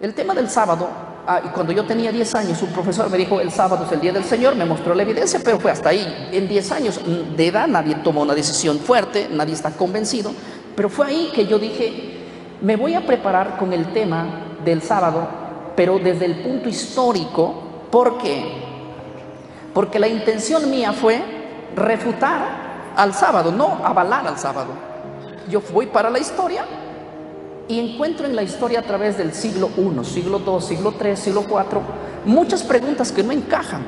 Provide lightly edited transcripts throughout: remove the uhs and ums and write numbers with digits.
El tema del sábado, y cuando yo tenía 10 años, un profesor me dijo, el sábado es el día del Señor, me mostró la evidencia, pero fue hasta ahí. En 10 años de edad nadie tomó una decisión fuerte, nadie está convencido, pero fue ahí que yo dije, me voy a preparar con el tema del sábado, pero desde el punto histórico. ¿Por qué? Porque la intención mía fue refutar al sábado, no avalar al sábado. Yo voy para la historia y encuentro en la historia a través del siglo I, siglo II, siglo III, siglo IV, muchas preguntas que no encajan.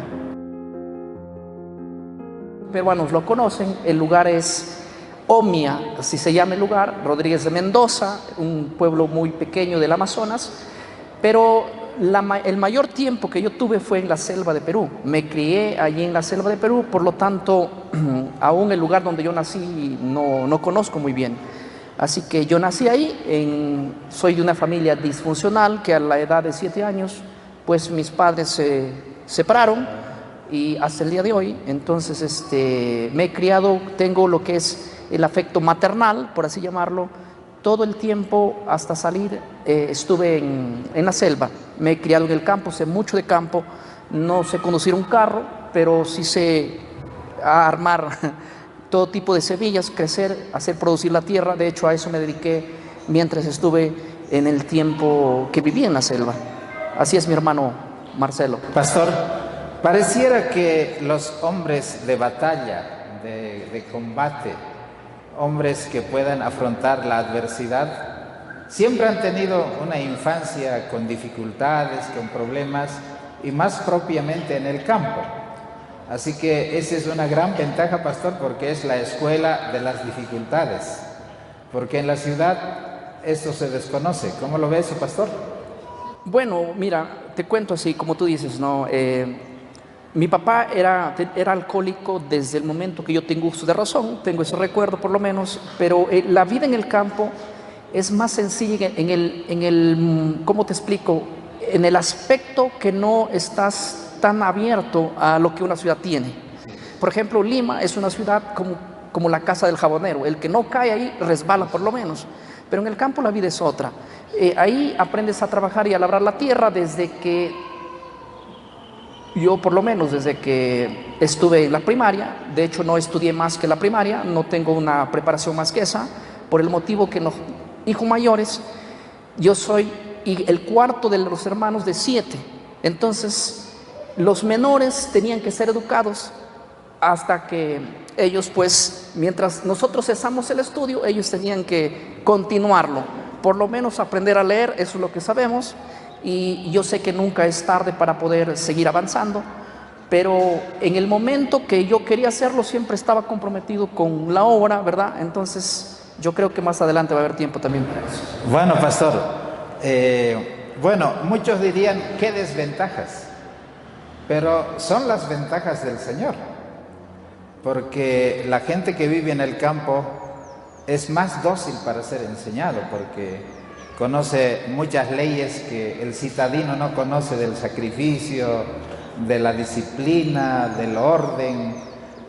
Peruanos lo conocen, el lugar es Omia, así se llama el lugar, Rodríguez de Mendoza, un pueblo muy pequeño del Amazonas, pero el mayor tiempo que yo tuve fue en la selva de Perú. Me crié allí en la selva de Perú, por lo tanto, aún el lugar donde yo nací no conozco muy bien. Así que yo nací ahí, soy de una familia disfuncional que a la edad de 7 años, pues mis padres se separaron y hasta el día de hoy, entonces me he criado, tengo lo que es el afecto maternal, por así llamarlo, todo el tiempo hasta salir estuve en la selva. Me he criado en el campo, sé mucho de campo, no sé conducir un carro, pero sí sé armar todo tipo de semillas, crecer, hacer producir la tierra. De hecho, a eso me dediqué mientras estuve en el tiempo que viví en la selva. Así es, mi hermano Marcelo. Pastor, pareciera que los hombres de batalla, de combate, hombres que puedan afrontar la adversidad, siempre han tenido una infancia con dificultades, con problemas, y más propiamente en el campo. Así que esa es una gran ventaja, pastor, porque es la escuela de las dificultades. Porque en la ciudad esto se desconoce. ¿Cómo lo ve eso, pastor? Bueno, mira, te cuento así, como tú dices, ¿no? Mi papá era alcohólico desde el momento que yo tengo uso de razón, tengo ese recuerdo por lo menos, pero la vida en el campo es más sencilla ¿cómo te explico? En el aspecto que no estás tan abierto a lo que una ciudad tiene. Por ejemplo, Lima es una ciudad como la casa del jabonero, el que no cae ahí resbala por lo menos, pero en el campo la vida es otra. Ahí aprendes a trabajar y a labrar la tierra desde que yo, por lo menos desde que estuve en la primaria. De hecho no estudié más que la primaria, no tengo una preparación más que esa, por el motivo que los hijos mayores, yo soy el cuarto de los hermanos de 7, entonces los menores tenían que ser educados hasta que ellos, pues, mientras nosotros cesamos el estudio, ellos tenían que continuarlo, por lo menos aprender a leer, eso es lo que sabemos, y yo sé que nunca es tarde para poder seguir avanzando, pero en el momento que yo quería hacerlo siempre estaba comprometido con la obra, ¿verdad? Entonces yo creo que más adelante va a haber tiempo también para eso. Bueno, pastor, bueno, muchos dirían, ¿qué desventajas? Pero son las ventajas del Señor, porque la gente que vive en el campo es más dócil para ser enseñado, porque conoce muchas leyes que el citadino no conoce, del sacrificio, de la disciplina, del orden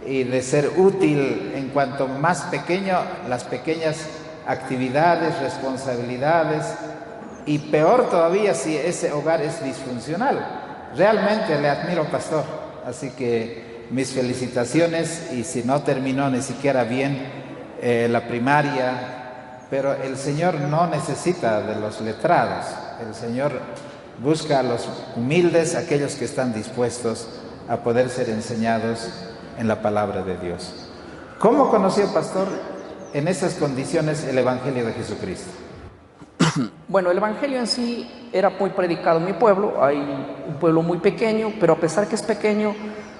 y de ser útil en cuanto más pequeño, las pequeñas actividades, responsabilidades, y peor todavía si ese hogar es disfuncional. Realmente le admiro, pastor, así que mis felicitaciones, y si no terminó ni siquiera bien la primaria, pero el Señor no necesita de los letrados, el Señor busca a los humildes, aquellos que están dispuestos a poder ser enseñados en la palabra de Dios. ¿Cómo conoció, pastor, en esas condiciones el Evangelio de Jesucristo? Bueno, el Evangelio en sí era muy predicado en mi pueblo. Hay un pueblo muy pequeño, pero a pesar que es pequeño,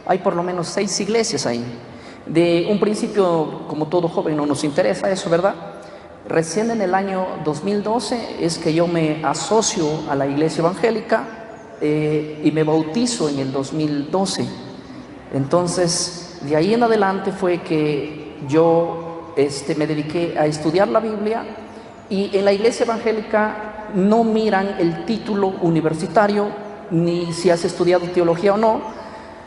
hay por lo menos 6 iglesias ahí. De un principio, como todo joven, no nos interesa eso, ¿verdad? Recién en el año 2012 es que yo me asocio a la iglesia evangélica y me bautizo en el 2012. Entonces, de ahí en adelante fue que yo me dediqué a estudiar la Biblia. Y en la iglesia evangélica no miran el título universitario, ni si has estudiado teología o no,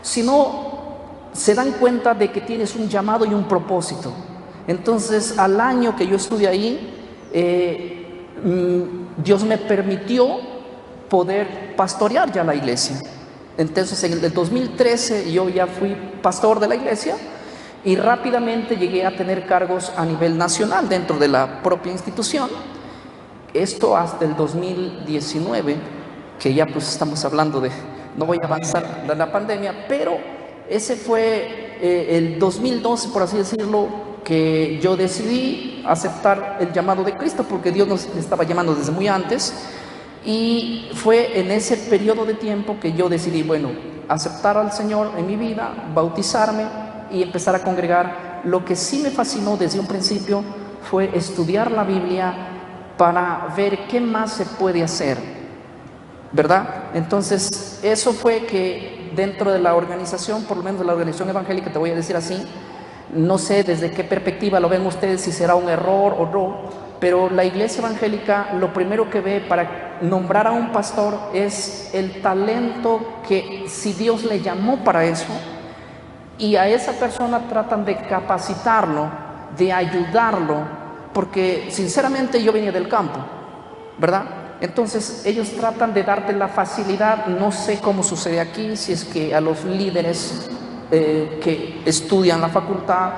sino se dan cuenta de que tienes un llamado y un propósito. Entonces, al año que yo estudié ahí, Dios me permitió poder pastorear ya la iglesia. Entonces en el 2013 yo ya fui pastor de la iglesia y rápidamente llegué a tener cargos a nivel nacional dentro de la propia institución. Esto hasta el 2019, que ya pues estamos hablando de, no voy a avanzar de la pandemia, pero ese fue el 2012, por así decirlo, que yo decidí aceptar el llamado de Cristo, porque Dios nos estaba llamando desde muy antes. Y fue en ese periodo de tiempo que yo decidí, bueno, aceptar al Señor en mi vida, bautizarme y empezar a congregar. Lo que sí me fascinó desde un principio fue estudiar la Biblia para ver qué más se puede hacer, ¿verdad? Entonces, eso fue que dentro de la organización, por lo menos de la organización evangélica, te voy a decir así, no sé desde qué perspectiva lo ven ustedes, si será un error o no, pero la iglesia evangélica lo primero que ve para nombrar a un pastor es el talento que, si Dios le llamó para eso, y a esa persona tratan de capacitarlo, de ayudarlo, porque sinceramente yo venía del campo, ¿verdad? Entonces ellos tratan de darte la facilidad, no sé cómo sucede aquí, si es que a los líderes que estudian la facultad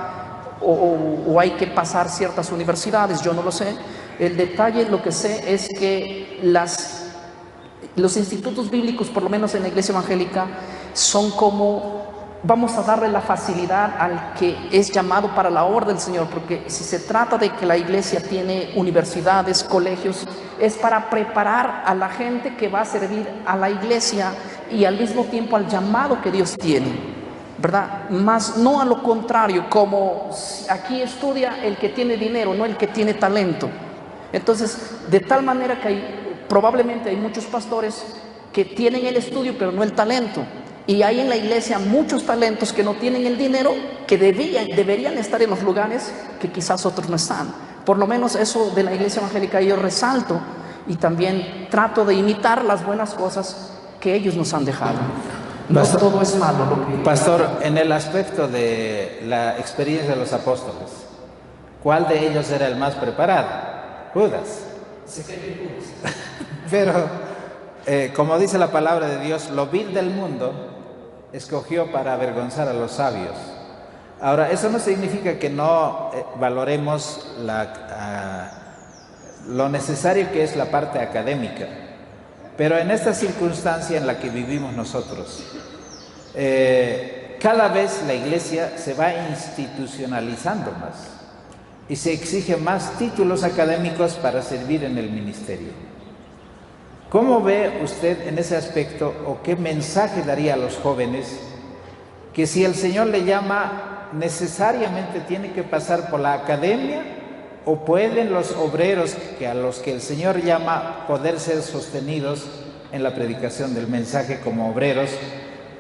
o hay que pasar ciertas universidades, yo no lo sé. El detalle, lo que sé es que los institutos bíblicos, por lo menos en la iglesia evangélica, son como, vamos a darle la facilidad al que es llamado para la obra del Señor, porque si se trata de que la iglesia tiene universidades, colegios, es para preparar a la gente que va a servir a la iglesia y al mismo tiempo al llamado que Dios tiene, ¿verdad? Más no a lo contrario, como aquí estudia el que tiene dinero, no el que tiene talento. Entonces, de tal manera que probablemente hay muchos pastores que tienen el estudio pero no el talento, y hay en la iglesia muchos talentos que no tienen el dinero, que deberían estar en los lugares que quizás otros no están. Por lo menos eso de la iglesia evangélica yo resalto, y también trato de imitar las buenas cosas que ellos nos han dejado. No todo es malo lo que... Pastor, en el aspecto de la experiencia de los apóstoles, ¿cuál de ellos era el más preparado? Judas. Pero, como dice la palabra de Dios, lo vil del mundo escogió para avergonzar a los sabios. Ahora, eso no significa que no valoremos lo necesario que es la parte académica. Pero en esta circunstancia en la que vivimos nosotros, cada vez la iglesia se va institucionalizando más y se exige más títulos académicos para servir en el ministerio. ¿Cómo ve usted en ese aspecto, o qué mensaje daría a los jóvenes que si el Señor le llama necesariamente tiene que pasar por la academia, o pueden los obreros a los que el Señor llama poder ser sostenidos en la predicación del mensaje como obreros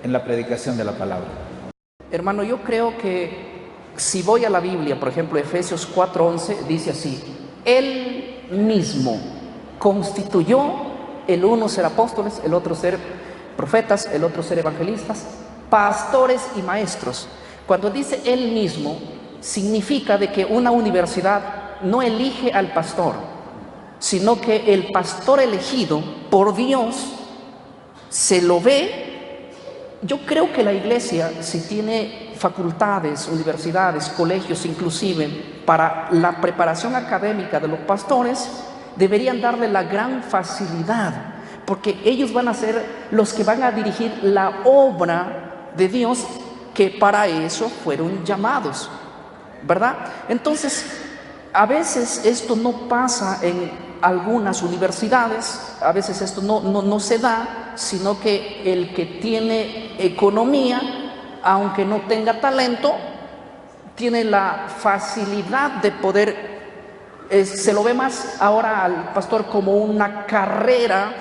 en la predicación de la palabra? Hermano, yo creo que si voy a la Biblia, por ejemplo, Efesios 4:11 dice así: Él mismo constituyó el uno ser apóstoles, el otro ser profetas, el otro ser evangelistas, pastores y maestros. Cuando dice Él mismo, significa de que una universidad no elige al pastor, sino que el pastor elegido por Dios se lo ve. Yo creo que la iglesia, si tiene facultades, universidades, colegios inclusive, para la preparación académica de los pastores, deberían darle la gran facilidad, porque ellos van a ser los que van a dirigir la obra de Dios, que para eso fueron llamados, ¿verdad? Entonces, a veces esto no pasa en algunas universidades, a veces esto no se da, sino que el que tiene economía, aunque no tenga talento, tiene la facilidad de poder, se lo ve más ahora al pastor como una carrera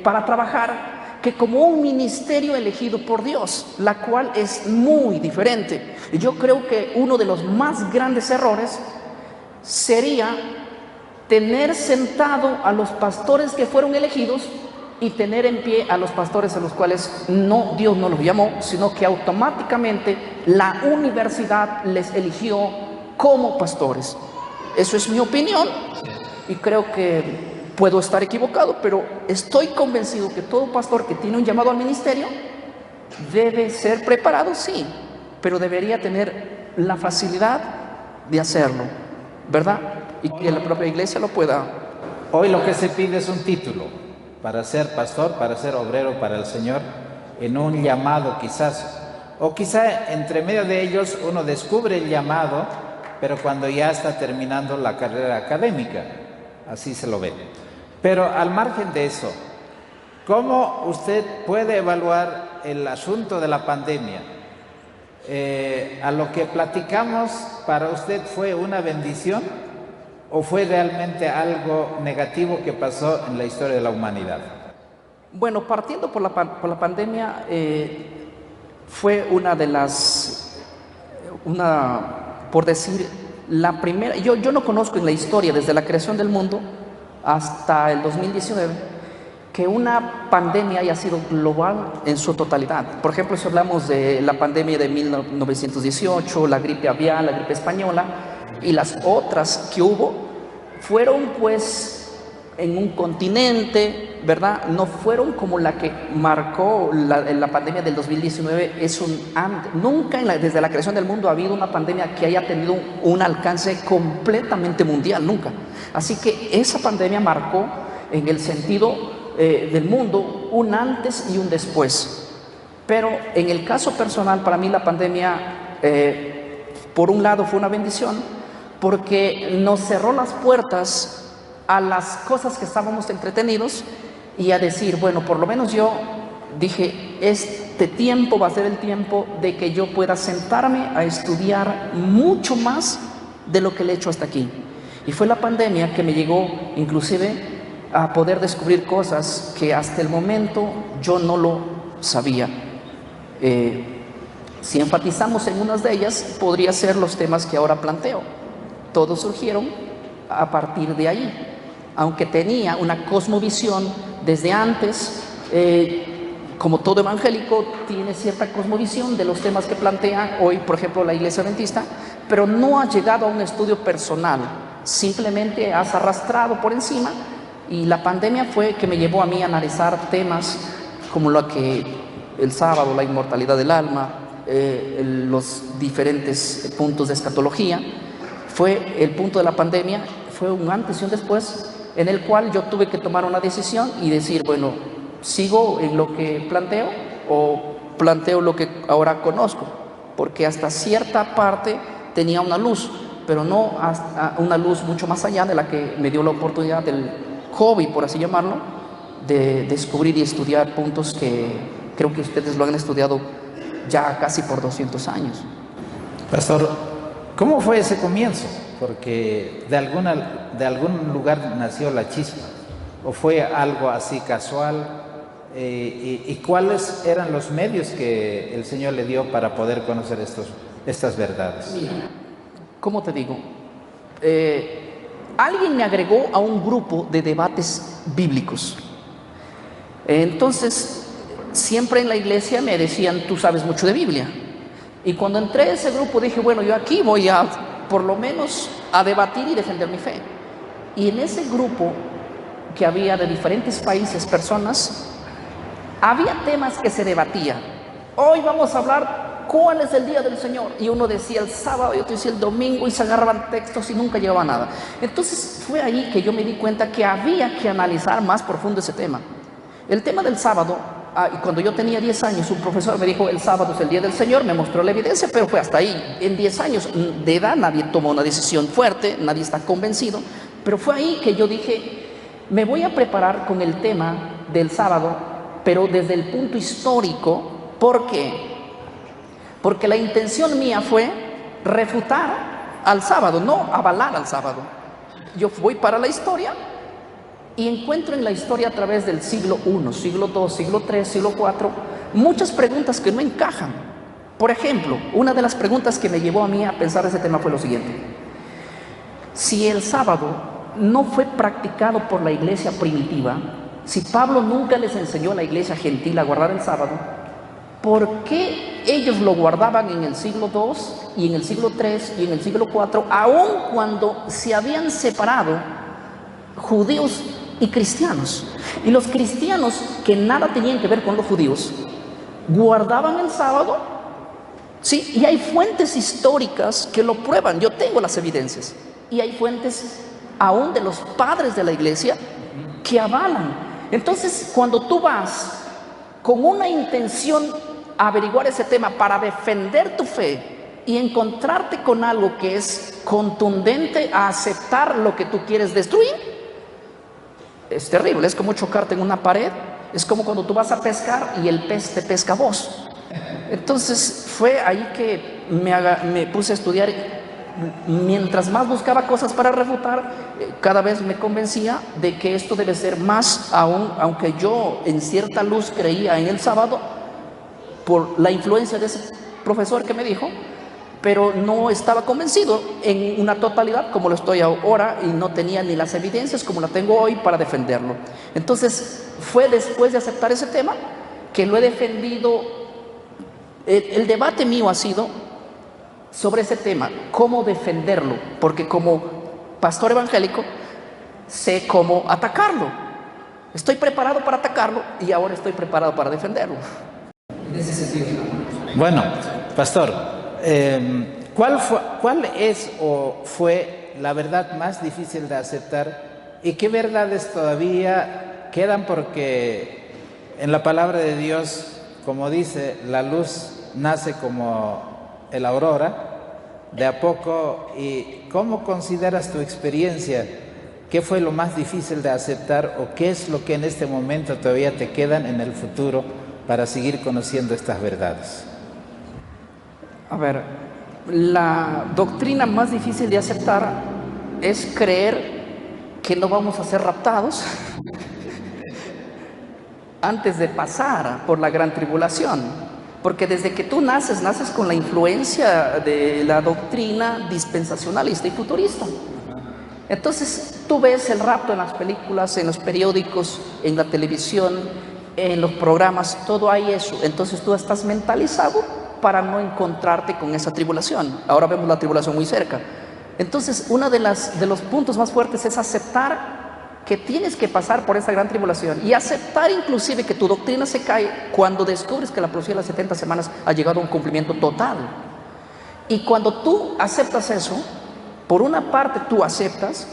para trabajar, que como un ministerio elegido por Dios, la cual es muy diferente. Yo creo que uno de los más grandes errores sería tener sentado a los pastores que fueron elegidos y tener en pie a los pastores a los cuales Dios no los llamó, sino que automáticamente la universidad les eligió como pastores. Eso es mi opinión, y creo que Puedo estar equivocado, pero estoy convencido que todo pastor que tiene un llamado al ministerio debe ser preparado, sí, pero debería tener la facilidad de hacerlo, ¿verdad? Y que la propia iglesia lo pueda. Hoy lo que se pide es un título para ser pastor, para ser obrero para el Señor, en un llamado quizás. O quizá entre medio de ellos uno descubre el llamado, pero cuando ya está terminando la carrera académica, así se lo ve. Pero al margen de eso, ¿cómo usted puede evaluar el asunto de la pandemia? ¿A lo que platicamos para usted fue una bendición o fue realmente algo negativo que pasó en la historia de la humanidad? Bueno, partiendo por la pandemia, fue una de las, por decir, la primera. Yo no conozco en la historia, desde la creación del mundo hasta el 2019, que una pandemia haya sido global en su totalidad. Por ejemplo, si hablamos de la pandemia de 1918, la gripe aviar, la gripe española y las otras que hubo, fueron pues en un continente, ¿verdad? No fueron como la que marcó la pandemia del 2019. Nunca desde la creación del mundo ha habido una pandemia que haya tenido un alcance completamente mundial, nunca. Así que esa pandemia marcó en el sentido del mundo un antes y un después. Pero en el caso personal, para mí la pandemia, por un lado fue una bendición, porque nos cerró las puertas a las cosas que estábamos entretenidos y a decir, bueno, por lo menos yo dije, este tiempo va a ser el tiempo de que yo pueda sentarme a estudiar mucho más de lo que le he hecho hasta aquí. Y fue la pandemia que me llegó inclusive a poder descubrir cosas que hasta el momento yo no lo sabía. Si enfatizamos en unas de ellas, podría ser los temas que ahora planteo. Todos surgieron a partir de ahí. Aunque tenía una cosmovisión desde antes, como todo evangélico tiene cierta cosmovisión de los temas que plantea hoy, por ejemplo, la Iglesia Adventista, pero no ha llegado a un estudio personal, simplemente has arrastrado por encima, y la pandemia fue que me llevó a mí a analizar temas como lo que el sábado, la inmortalidad del alma, los diferentes puntos de escatología. Fue el punto de la pandemia, fue un antes y un después, en el cual yo tuve que tomar una decisión y decir, bueno, ¿sigo en lo que planteo o planteo lo que ahora conozco? Porque hasta cierta parte tenía una luz, pero no hasta una luz mucho más allá de la que me dio la oportunidad del hobby, por así llamarlo, de descubrir y estudiar puntos que creo que ustedes lo han estudiado ya casi por 200 años. Pastor, ¿cómo fue ese comienzo? Porque de algún lugar nació la chispa, o fue algo así casual, y cuáles eran los medios que el Señor le dio para poder conocer estas verdades. Mira, ¿cómo te digo? Alguien me agregó a un grupo de debates bíblicos. Entonces, siempre en la iglesia me decían, tú sabes mucho de Biblia. Y cuando entré a ese grupo dije, bueno, yo aquí voy a, por lo menos, a debatir y defender mi fe. Y en ese grupo que había de diferentes países, personas, había temas que se debatían. Hoy vamos a hablar cuál es el día del Señor. Y uno decía el sábado y otro decía el domingo, y se agarraban textos y nunca llegaba a nada. Entonces fue ahí que yo me di cuenta que había que analizar más profundo ese tema. El tema del sábado, y cuando yo tenía 10 años, un profesor me dijo, el sábado es el día del Señor, me mostró la evidencia, pero fue hasta ahí. En 10 años de edad nadie tomó una decisión fuerte, nadie está convencido, pero fue ahí que yo dije, me voy a preparar con el tema del sábado, pero desde el punto histórico. ¿Por qué? Porque la intención mía fue refutar al sábado, no avalar al sábado. Yo voy para la historia y encuentro en la historia a través del siglo I, siglo II, siglo III, siglo IV, muchas preguntas que no encajan. Por ejemplo, una de las preguntas que me llevó a mí a pensar ese tema fue lo siguiente. Si el sábado no fue practicado por la iglesia primitiva, si Pablo nunca les enseñó a la iglesia gentil a guardar el sábado, ¿por qué ellos lo guardaban en el siglo II y en el siglo III y en el siglo IV, aun cuando se habían separado judíos y cristianos. Y los cristianos que nada tenían que ver con los judíos guardaban el sábado, ¿sí? Y hay fuentes históricas que lo prueban. Yo tengo las evidencias. Y hay fuentes aún de los padres de la iglesia que avalan. Entonces, cuando tú vas con una intención a averiguar ese tema para defender tu fe y encontrarte con algo que es contundente a aceptar lo que tú quieres destruir, es terrible. Es como chocarte en una pared. Es como cuando tú vas a pescar y el pez te pesca a vos. Entonces fue ahí que me puse a estudiar. Mientras más buscaba cosas para refutar, cada vez me convencía de que esto debe ser más aún, aunque yo en cierta luz creía en el sábado por la influencia de ese profesor que me dijo, pero no estaba convencido en una totalidad como lo estoy ahora, y no tenía ni las evidencias como la tengo hoy para defenderlo. Entonces fue después de aceptar ese tema que lo he defendido. El debate mío ha sido sobre ese tema, cómo defenderlo, porque como pastor evangélico sé cómo atacarlo. Estoy preparado para atacarlo y ahora estoy preparado para defenderlo. En ese sentido. Bueno, pastor, ¿cuál es o fue la verdad más difícil de aceptar y qué verdades todavía quedan? Porque en la palabra de Dios, como dice, la luz nace como el aurora, de a poco. ¿Y cómo consideras tu experiencia? ¿Qué fue lo más difícil de aceptar o qué es lo que en este momento todavía te quedan en el futuro para seguir conociendo estas verdades? A ver, la doctrina más difícil de aceptar es creer que no vamos a ser raptados antes de pasar por la gran tribulación. Porque desde que tú naces con la influencia de la doctrina dispensacionalista y futurista. Entonces tú ves el rapto en las películas, en los periódicos, en la televisión, en los programas, todo hay eso. Entonces tú estás mentalizado para no encontrarte con esa tribulación. Ahora vemos la tribulación muy cerca. Entonces uno de los puntos más fuertes es aceptar que tienes que pasar por esa gran tribulación y aceptar inclusive que tu doctrina se cae cuando descubres que la profecía de las 70 semanas ha llegado a un cumplimiento total. Y cuando tú aceptas eso, por una parte tú aceptas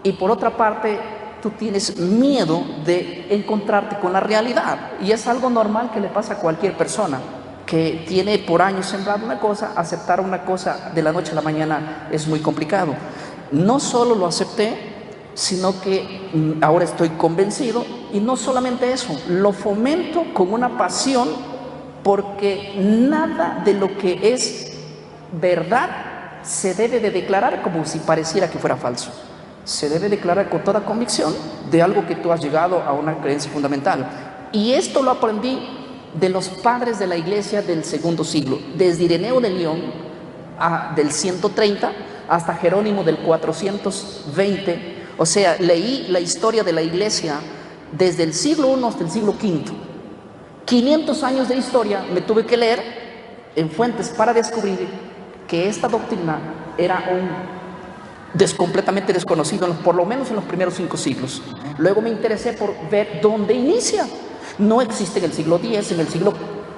y por otra parte tú tienes miedo de encontrarte con la realidad. Y es algo normal que le pasa a cualquier persona que tiene por años sembrado una cosa. Aceptar una cosa de la noche a la mañana es muy complicado. No solo lo acepté, sino que ahora estoy convencido, y no solamente eso, lo fomento con una pasión, porque nada de lo que es verdad se debe de declarar como si pareciera que fuera falso. Se debe declarar con toda convicción de algo que tú has llegado a una creencia fundamental. Y esto lo aprendí de los padres de la iglesia del segundo siglo, desde Ireneo de León del 130 hasta Jerónimo del 420. O sea, leí la historia de la iglesia desde el siglo I hasta el siglo V. 500 años de historia me tuve que leer en fuentes para descubrir que esta doctrina era completamente desconocido, por lo menos en los primeros 5 siglos. Luego me interesé por ver dónde inicia. No existe en el siglo X, en el siglo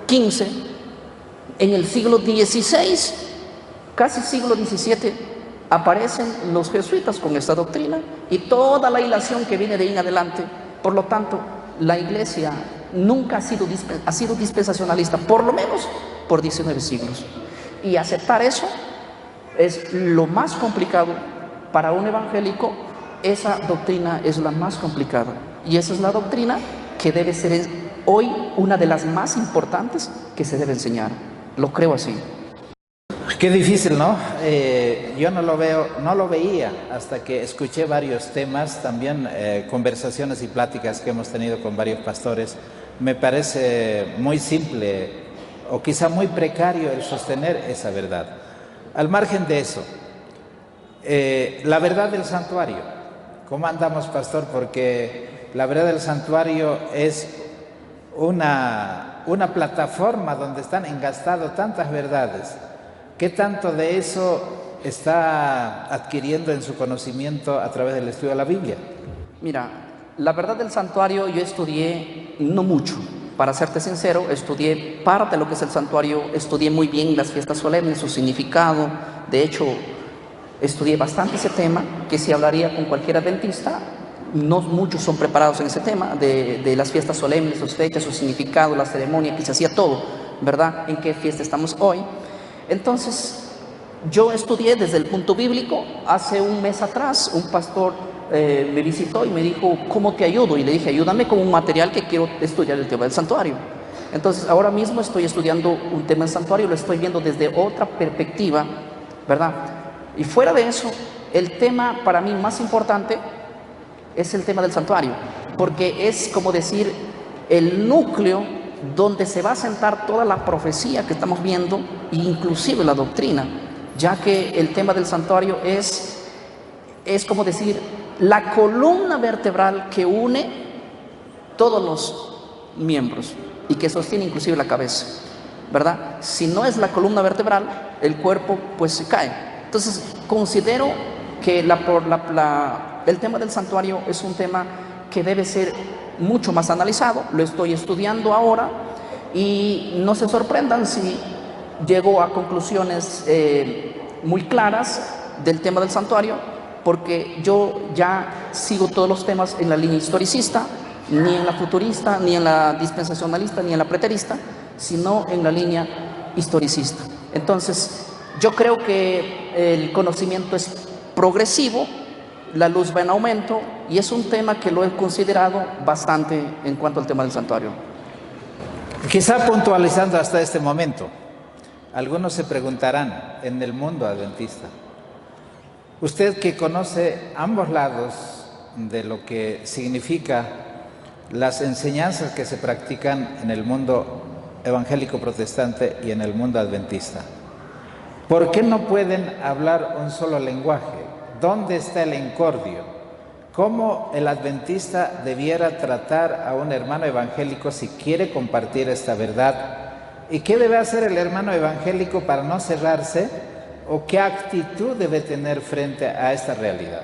XV, en el siglo XVI, casi siglo XVII. Aparecen los jesuitas con esta doctrina y toda la hilación que viene de ahí en adelante. Por lo tanto, la iglesia nunca ha sido dispensacionalista, por lo menos por 19 siglos. Y aceptar eso es lo más complicado para un evangélico. Esa doctrina es la más complicada. Y esa es la doctrina que debe ser hoy una de las más importantes que se debe enseñar. Lo creo así. Qué difícil, ¿no? Yo no lo veía hasta que escuché varios temas, también conversaciones y pláticas que hemos tenido con varios pastores. Me parece muy simple o quizá muy precario el sostener esa verdad. Al margen de eso, la verdad del santuario. ¿Cómo andamos, pastor? Porque la verdad del santuario es una plataforma donde están engastadas tantas verdades. ¿Qué tanto de eso está adquiriendo en su conocimiento a través del estudio de la Biblia? Mira, La verdad del santuario yo estudié no mucho, para serte sincero, estudié parte de lo que es el santuario, estudié muy bien las fiestas solemnes, su significado. De hecho, estudié bastante ese tema, que si hablaría con cualquier adventista, no muchos son preparados en ese tema, de las fiestas solemnes, sus fechas, su significado, la ceremonia, que se hacía todo, ¿verdad? En qué fiesta estamos hoy. Entonces, yo estudié desde el punto bíblico. Hace un mes atrás, un pastor me visitó y me dijo, ¿cómo te ayudo? Y le dije, ayúdame con un material que quiero estudiar, el tema del santuario. Entonces, ahora mismo estoy estudiando un tema del santuario, lo estoy viendo desde otra perspectiva, ¿verdad? Y fuera de eso, el tema para mí más importante es el tema del santuario, porque es como decir el núcleo donde se va a sentar toda la profecía que estamos viendo, inclusive la doctrina, ya que el tema del santuario es como decir la columna vertebral que une todos los miembros y que sostiene inclusive la cabeza, ¿verdad? Si no es la columna vertebral, el cuerpo pues se cae. Entonces considero que el tema del santuario es un tema que debe ser mucho más analizado. Lo estoy estudiando ahora y no se sorprendan si llego a conclusiones muy claras del tema del santuario, porque yo ya sigo todos los temas en la línea historicista, ni en la futurista, ni en la dispensacionalista, ni en la preterista, sino en la línea historicista. Entonces, yo creo que el conocimiento es progresivo, la luz va en aumento, y es un tema que lo he considerado bastante en cuanto al tema del santuario. Quizá puntualizando hasta este momento, algunos se preguntarán en el mundo adventista, usted que conoce ambos lados de lo que significa las enseñanzas que se practican en el mundo evangélico protestante y en el mundo adventista, ¿por qué no pueden hablar un solo lenguaje? ¿Dónde está el encordio? ¿Cómo el adventista debiera tratar a un hermano evangélico si quiere compartir esta verdad? ¿Y qué debe hacer el hermano evangélico para no cerrarse? ¿O qué actitud debe tener frente a esta realidad?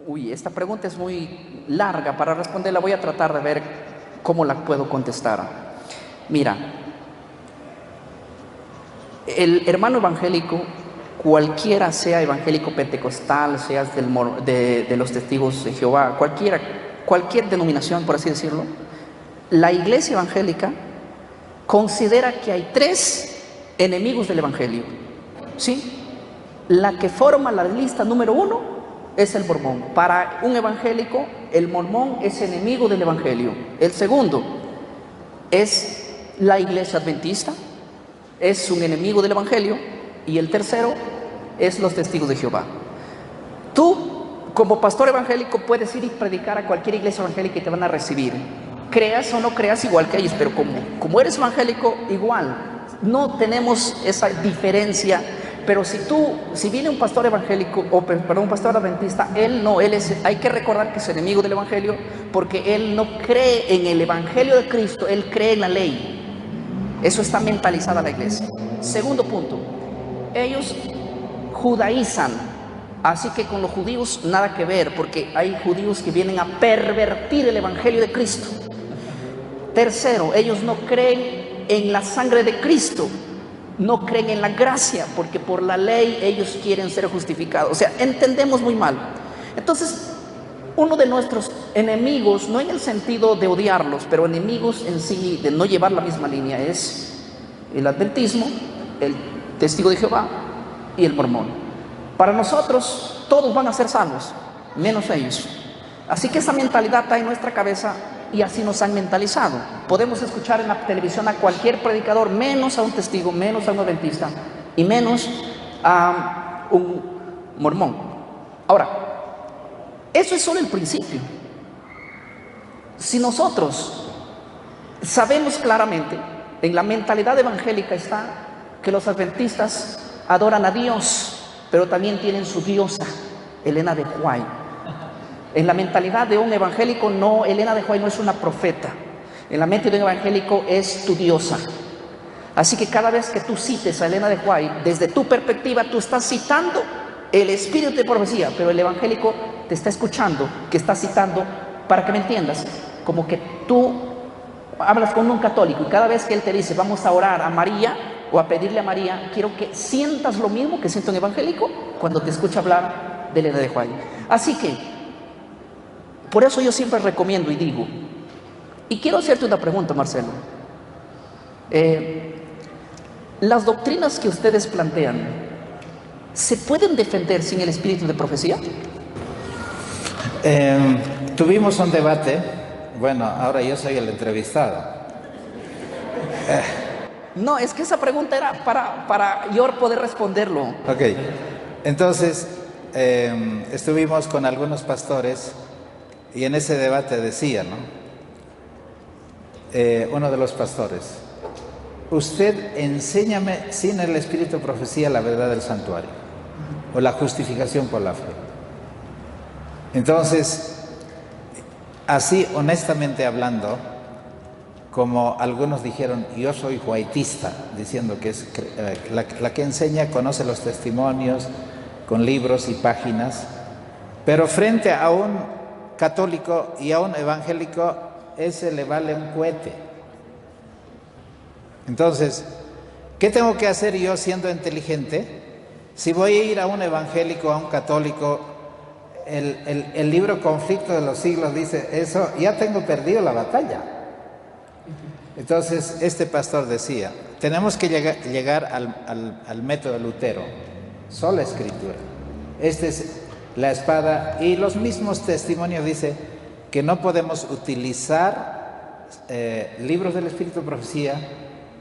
Uy, esta pregunta es muy larga. Para responderla voy a tratar de ver cómo la puedo contestar. Mira, el hermano evangélico, cualquiera sea evangélico pentecostal, seas de los testigos de Jehová, cualquier denominación, por así decirlo, la iglesia evangélica considera que hay tres enemigos del evangelio, ¿sí? La que forma la lista número 1 es el mormón. Para un evangélico, el mormón es enemigo del evangelio. El segundo es la iglesia adventista, es un enemigo del evangelio. Y el tercero es los testigos de Jehová. Tú, como pastor evangélico, puedes ir y predicar a cualquier iglesia evangélica y te van a recibir, creas o no creas igual que ellos, pero como eres evangélico, igual. No tenemos esa diferencia. Pero si viene un pastor evangélico, un pastor adventista, hay que recordar que es enemigo del evangelio, porque él no cree en el evangelio de Cristo, él cree en la ley. Eso está mentalizada la iglesia. Segundo punto, ellos judaizan, así que con los judíos nada que ver, porque hay judíos que vienen a pervertir el evangelio de Cristo. Tercero, ellos no creen en la sangre de Cristo, no creen en la gracia, porque por la ley ellos quieren ser justificados. O sea, entendemos muy mal. Entonces, uno de nuestros enemigos, no en el sentido de odiarlos, pero enemigos en sí, de no llevar la misma línea, es el adventismo, el testigo de Jehová y el mormón. Para nosotros, todos van a ser salvos, menos ellos. Así que esa mentalidad está en nuestra cabeza y así nos han mentalizado. Podemos escuchar en la televisión a cualquier predicador, menos a un testigo, menos a un adventista y menos a un mormón. Ahora, eso es solo el principio. Si nosotros sabemos claramente, en la mentalidad evangélica está que los adventistas adoran a Dios, pero también tienen su diosa, Elena de White. En la mentalidad de un evangélico, no, Elena de White no es una profeta. En la mente de un evangélico es tu diosa. Así que cada vez que tú cites a Elena de White, desde tu perspectiva, tú estás citando el espíritu de profecía, pero el evangélico te está escuchando que está citando para que me entiendas, como que tú hablas con un católico y cada vez que él te dice vamos a orar a María o a pedirle a María, quiero que sientas lo mismo que siente un evangélico cuando te escucha hablar de Elena de White. Así que, por eso yo siempre recomiendo y digo, y quiero hacerte una pregunta, Marcelo. Las doctrinas que ustedes plantean, ¿se pueden defender sin el espíritu de profecía? Tuvimos un debate. Bueno, ahora yo soy el entrevistado. No, es que esa pregunta era para yo poder responderlo. Ok, entonces estuvimos con algunos pastores y en ese debate decía, ¿no? Uno de los pastores, usted enséñame sin el espíritu de profecía la verdad del santuario o la justificación por la fe. Entonces, así honestamente hablando, como algunos dijeron, yo soy whiteista, diciendo que es la que enseña, conoce los testimonios con libros y páginas, pero frente a un católico y a un evangélico, ese le vale un cohete. Entonces, ¿qué tengo que hacer yo siendo inteligente? Si voy a ir a un evangélico, a un católico, el libro Conflicto de los Siglos dice eso, ya tengo perdido la batalla. Entonces, este pastor decía, tenemos que llegar al método Lutero, sola escritura. Esta es la espada, y los mismos testimonios dice que no podemos utilizar libros del Espíritu de Profecía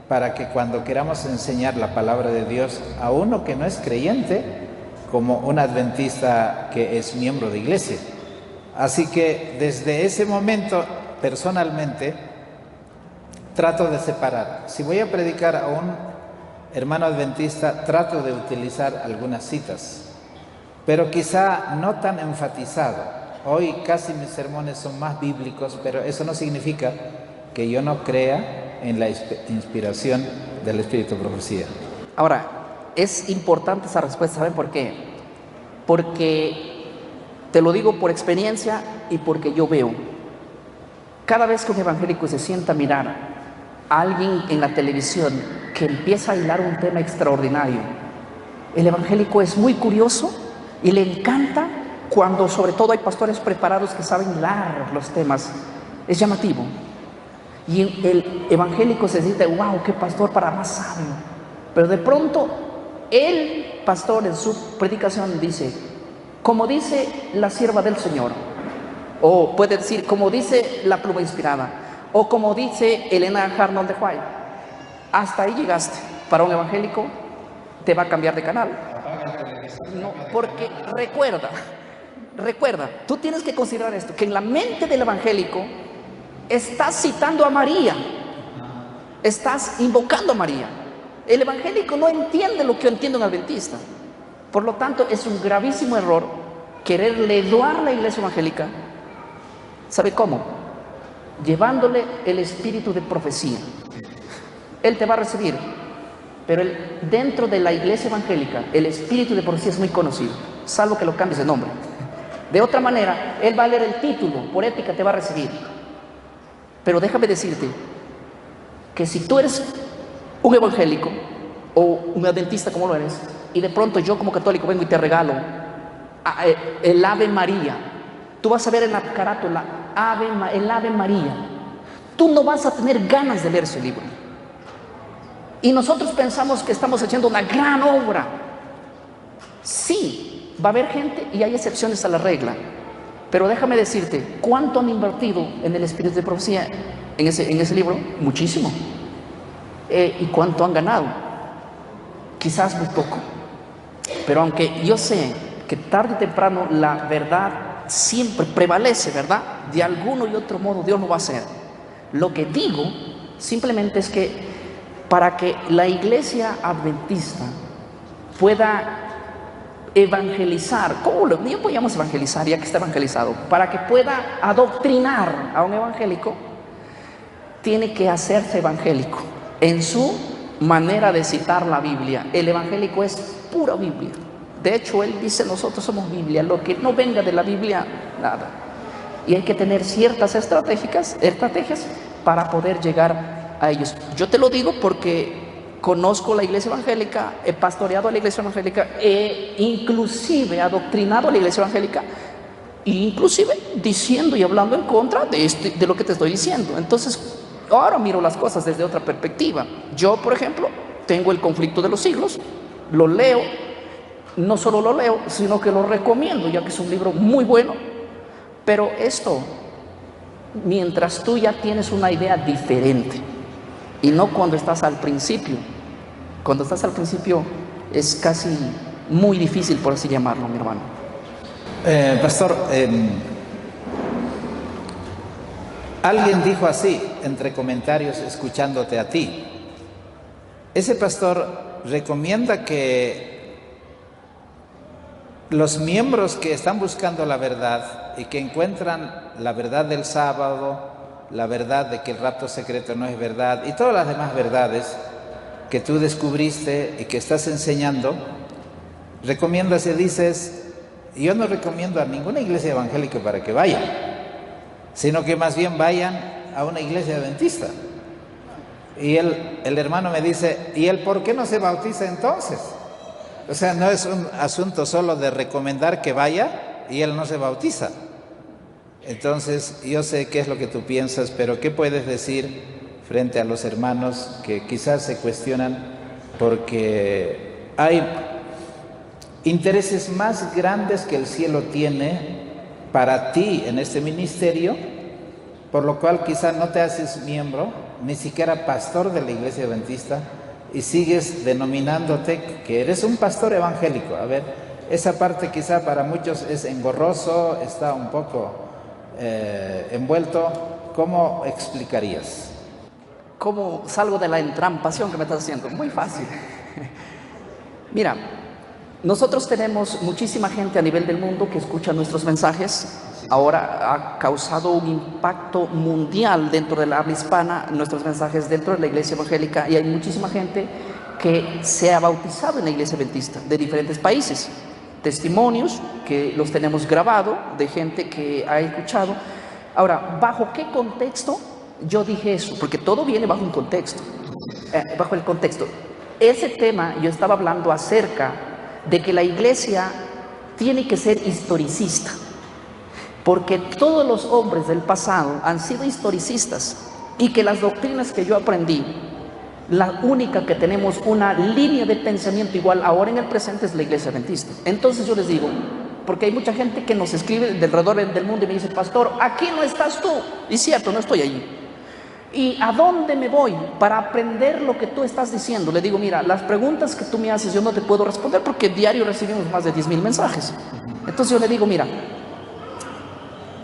para que cuando queramos enseñar la palabra de Dios a uno que no es creyente, como un adventista que es miembro de iglesia. Así que desde ese momento, personalmente, trato de separar. Si voy a predicar a un hermano adventista, trato de utilizar algunas citas, pero quizá no tan enfatizado. Hoy casi mis sermones son más bíblicos, pero eso no significa que yo no crea en la inspiración del Espíritu de Profecía. Ahora, es importante esa respuesta, ¿saben por qué? Porque te lo digo por experiencia y porque yo veo. Cada vez que un evangélico se sienta a mirar a alguien en la televisión que empieza a hilar un tema extraordinario, el evangélico es muy curioso y le encanta cuando sobre todo hay pastores preparados que saben hilar los temas. Es llamativo. Y el evangélico se dice, wow, qué pastor para más sabio. Pero de pronto el pastor en su predicación dice, como dice la sierva del Señor, o puede decir, como dice la pluma inspirada, o como dice Elena Arnold de White. Hasta ahí llegaste. Para un evangélico te va a cambiar de canal. No, porque recuerda, tú tienes que considerar esto, que en la mente del evangélico estás citando a María, estás invocando a María. El evangélico no entiende lo que entiende un adventista. Por lo tanto, es un gravísimo error querer leduar la iglesia evangélica. ¿Sabe cómo? Llevándole el espíritu de profecía. Él te va a recibir, pero dentro de la iglesia evangélica el espíritu de profecía es muy conocido, salvo que lo cambies de nombre. De otra manera, él va a leer el título, por ética te va a recibir. Pero déjame decirte que si tú eres un evangélico o un adventista como lo eres, y de pronto yo como católico vengo y te regalo el Ave María, tú vas a ver en la carátula el Ave María, tú no vas a tener ganas de leer ese libro. Y nosotros pensamos que estamos haciendo una gran obra. Sí, va a haber gente y hay excepciones a la regla, pero déjame decirte, ¿cuánto han invertido en el espíritu de profecía en ese libro? Muchísimo. ¿Y cuánto han ganado? Quizás muy poco. Pero aunque yo sé que tarde o temprano la verdad siempre prevalece, ¿verdad? De alguno y otro modo Dios lo va a hacer. Lo que digo simplemente es que para que la iglesia adventista pueda evangelizar, ¿cómo lo podríamos evangelizar ya que está evangelizado? Para que pueda adoctrinar a un evangélico, tiene que hacerse evangélico en su manera de citar la Biblia. El evangélico es pura Biblia. De hecho, él dice, nosotros somos Biblia, lo que no venga de la Biblia, nada. y hay que tener ciertas estrategias para poder llegar a ellos. Yo te lo digo porque conozco la iglesia evangélica, he pastoreado a la iglesia evangélica, he inclusive adoctrinado a la iglesia evangélica, inclusive diciendo y hablando en contra de lo que te estoy diciendo. Entonces, ahora miro las cosas desde otra perspectiva. Yo, por ejemplo, tengo El conflicto de los siglos, lo leo, no solo lo leo, sino que lo recomiendo, ya que es un libro muy bueno. Pero esto, mientras tú ya tienes una idea diferente, y no cuando estás al principio. Cuando estás al principio es casi muy difícil, por así llamarlo, mi hermano. Pastor, alguien dijo así, entre comentarios, escuchándote a ti. Ese pastor recomienda que los miembros que están buscando la verdad y que encuentran la verdad del sábado, la verdad de que el rapto secreto no es verdad y todas las demás verdades que tú descubriste y que estás enseñando, recomiendas y dices: yo no recomiendo a ninguna iglesia evangélica para que vayan, sino que más bien vayan a una iglesia adventista. Y el hermano me dice: ¿y él por qué no se bautiza entonces? O sea, no es un asunto solo de recomendar que vaya y él no se bautiza. Entonces, yo sé qué es lo que tú piensas, pero ¿qué puedes decir frente a los hermanos que quizás se cuestionan porque hay intereses más grandes que el cielo tiene para ti en este ministerio, por lo cual quizás no te haces miembro, ni siquiera pastor de la iglesia adventista, y sigues denominándote que eres un pastor evangélico? A ver, esa parte quizá para muchos es engorroso, está un poco envuelto. ¿Cómo explicarías? ¿Cómo salgo de la entrampación que me estás haciendo? Muy fácil. Mira, nosotros tenemos muchísima gente a nivel del mundo que escucha nuestros mensajes. Ahora ha causado un impacto mundial dentro del habla hispana, nuestros mensajes dentro de la iglesia evangélica, y hay muchísima gente que se ha bautizado en la iglesia adventista de diferentes países. Testimonios que los tenemos grabado de gente que ha escuchado. Ahora, ¿bajo qué contexto yo dije eso? Porque todo viene bajo un contexto. Bajo el contexto. Ese tema yo estaba hablando acerca de que la iglesia tiene que ser historicista, porque todos los hombres del pasado han sido historicistas, y que las doctrinas que yo aprendí, la única que tenemos una línea de pensamiento igual ahora en el presente es la iglesia adventista. Entonces yo les digo, porque hay mucha gente que nos escribe de alrededor del mundo y me dice: pastor, aquí no estás tú. Y cierto, no estoy allí. ¿Y a dónde me voy para aprender lo que tú estás diciendo? Le digo: mira, las preguntas que tú me haces yo no te puedo responder, porque diario recibimos más de 10,000 mensajes. Entonces yo le digo: mira,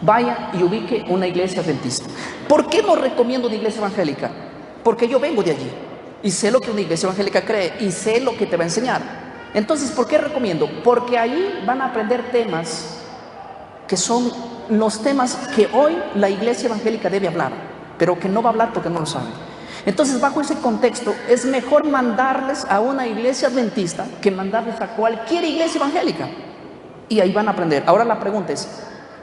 vaya y ubique una iglesia adventista. ¿Por qué no recomiendo una iglesia evangélica? Porque yo vengo de allí y sé lo que una iglesia evangélica cree y sé lo que te va a enseñar. Entonces, ¿por qué recomiendo? Porque ahí van a aprender temas que son los temas que hoy la iglesia evangélica debe hablar, pero que no va a hablar porque no lo sabe. Entonces, bajo ese contexto, es mejor mandarles a una iglesia adventista que mandarles a cualquier iglesia evangélica, y ahí van a aprender. Ahora la pregunta es: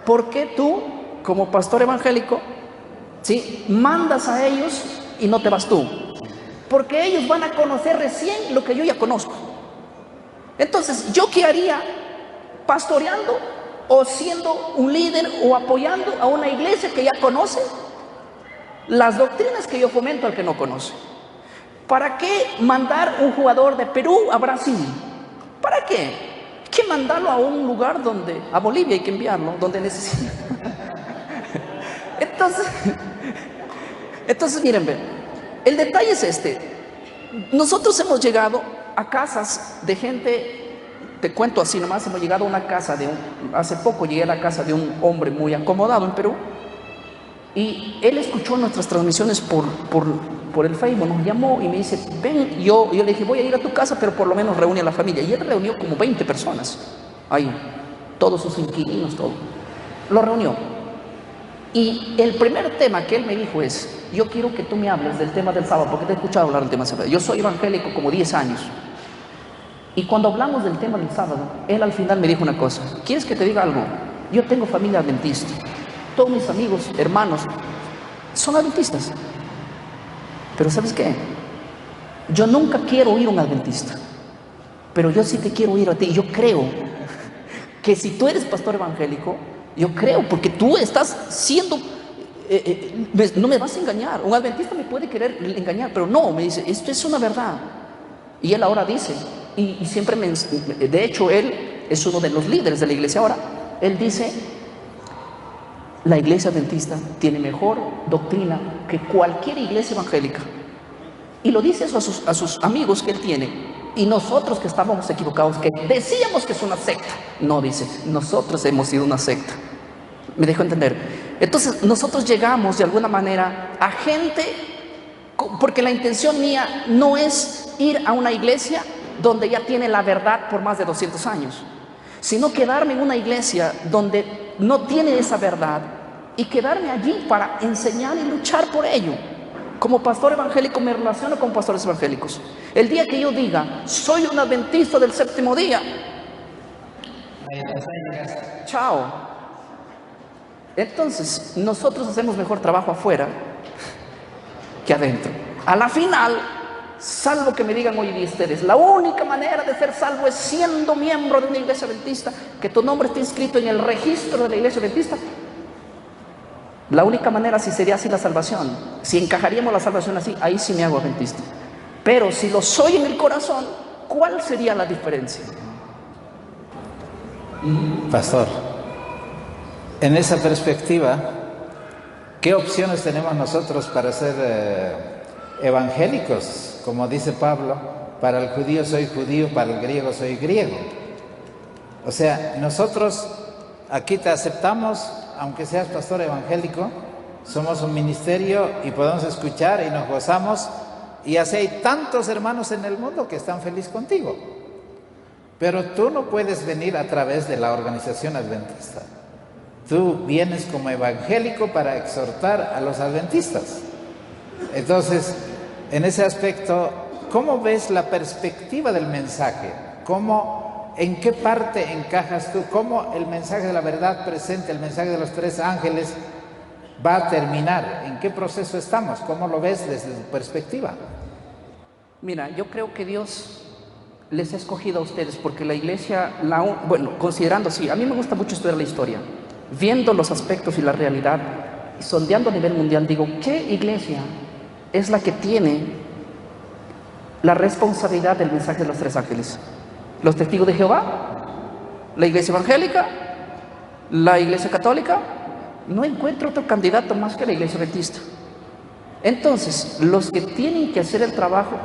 ¿por qué tú, como pastor evangélico, ¿sí?, mandas a ellos y no te vas tú? Porque ellos van a conocer recién lo que yo ya conozco. Entonces, ¿yo qué haría pastoreando o siendo un líder o apoyando a una iglesia que ya conoce las doctrinas que yo fomento al que no conoce? ¿Para qué mandar un jugador de Perú a Brasil? ¿Para qué? Hay que mandarlo a un lugar donde, a Bolivia hay que enviarlo, donde necesita. Entonces miren, el detalle es este. Nosotros hemos llegado a casas de gente, te cuento así nomás, hemos llegado a una casa hace poco llegué a la casa de un hombre muy acomodado en Perú, y él escuchó nuestras transmisiones por el Facebook, nos llamó y me dice: ven. Yo le dije: voy a ir a tu casa, pero por lo menos reúne a la familia. Y él reunió como 20 personas ahí, todos sus inquilinos, todo. Lo reunió. Y el primer tema que él me dijo es: yo quiero que tú me hables del tema del sábado, porque te he escuchado hablar del tema del sábado. Yo soy evangélico como 10 años. Y cuando hablamos del tema del sábado, él al final me dijo una cosa: ¿quieres que te diga algo? Yo tengo familia adventista. todos mis amigos, hermanos, son adventistas. Pero ¿sabes qué? Yo nunca quiero oír a un adventista, pero yo sí te quiero oír a ti. Yo creo que si tú eres pastor evangélico, yo creo, porque tú estás siendo, no me vas a engañar. Un adventista me puede querer engañar, pero no, me dice, esto es una verdad. Y él ahora dice, y siempre de hecho él es uno de los líderes de la iglesia ahora, él dice, la iglesia adventista tiene mejor doctrina que cualquier iglesia evangélica. Y lo dice eso a sus amigos que él tiene. Y nosotros que estábamos equivocados, que decíamos que es una secta. No, dice, nosotros hemos sido una secta. ¿Me dejo entender? Entonces nosotros llegamos de alguna manera a gente, porque la intención mía no es ir a una iglesia donde ya tiene la verdad por más de 200 años, sino quedarme en una iglesia donde no tiene esa verdad y quedarme allí para enseñar y luchar por ello. Como pastor evangélico me relaciono con pastores evangélicos. El día que yo diga, soy un adventista del séptimo día, chao. Entonces, nosotros hacemos mejor trabajo afuera que adentro. A la final, salvo que me digan hoy día ustedes, la única manera de ser salvo es siendo miembro de una iglesia adventista, que tu nombre esté inscrito en el registro de la iglesia adventista. La única manera sí sería así la salvación. Si encajaríamos la salvación así, ahí sí me hago adventista. Pero si lo soy en el corazón, ¿cuál sería la diferencia? Pastor, en esa perspectiva, ¿qué opciones tenemos nosotros para ser evangélicos? Como dice Pablo, para el judío soy judío, para el griego soy griego. O sea, nosotros aquí te aceptamos, aunque seas pastor evangélico, somos un ministerio y podemos escuchar y nos gozamos, y así hay tantos hermanos en el mundo que están felices contigo. Pero tú no puedes venir a través de la organización adventista. Tú vienes como evangélico para exhortar a los adventistas. Entonces, en ese aspecto, ¿cómo ves la perspectiva del mensaje? ¿En qué parte encajas tú? ¿Cómo el mensaje de la verdad presente, el mensaje de los tres ángeles, va a terminar? ¿En qué proceso estamos? ¿Cómo lo ves desde tu perspectiva? Mira, yo creo que Dios les ha escogido a ustedes porque la iglesia, considerando, sí, a mí me gusta mucho estudiar la historia, viendo los aspectos y la realidad, y sondeando a nivel mundial, digo, ¿qué iglesia es la que tiene la responsabilidad del mensaje de los tres ángeles? ¿Los testigos de Jehová? ¿La iglesia evangélica? ¿La iglesia católica? No encuentro otro candidato más que la iglesia adventista. Entonces, los que tienen que hacer el trabajo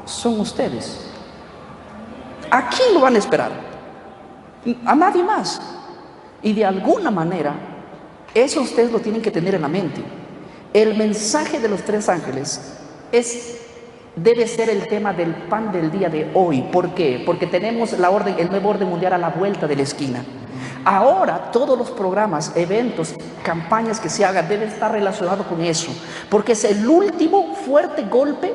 son ustedes. ¿A quién lo van a esperar? A nadie más. Y de alguna manera, eso ustedes lo tienen que tener en la mente. El mensaje de los tres ángeles debe ser el tema del pan del día de hoy. ¿Por qué? Porque tenemos el nuevo orden mundial a la vuelta de la esquina. Ahora todos los programas, eventos, campañas que se hagan deben estar relacionados con eso, porque es el último fuerte golpe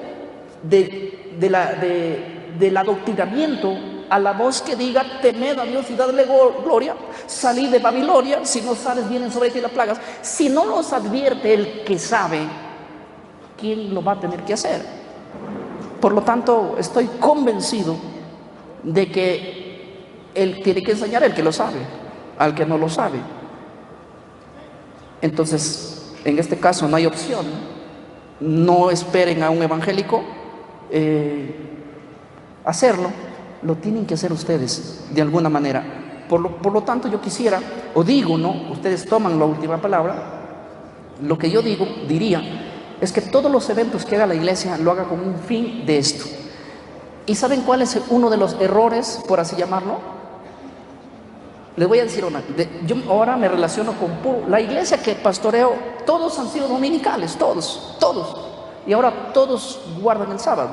del adoctrinamiento a la voz que diga, temed a Dios y dadle gloria, salid de Babilonia, si no sales vienen sobre ti las plagas. Si no los advierte el que sabe, ¿quién lo va a tener que hacer? Por lo tanto, estoy convencido de que él tiene que enseñar el que lo sabe al que no lo sabe. Entonces, en este caso no hay opción. No esperen a un evangélico hacerlo, lo tienen que hacer ustedes de alguna manera. Por lo tanto, yo quisiera, o digo, ¿no? Ustedes toman la última palabra. Lo que yo diría es que todos los eventos que haga la iglesia lo haga con un fin de esto. ¿Y saben cuál es uno de los errores, por así llamarlo? Les voy a decir una. Yo ahora me relaciono con la iglesia que pastoreo, todos han sido dominicales, todos. Y ahora todos guardan el sábado.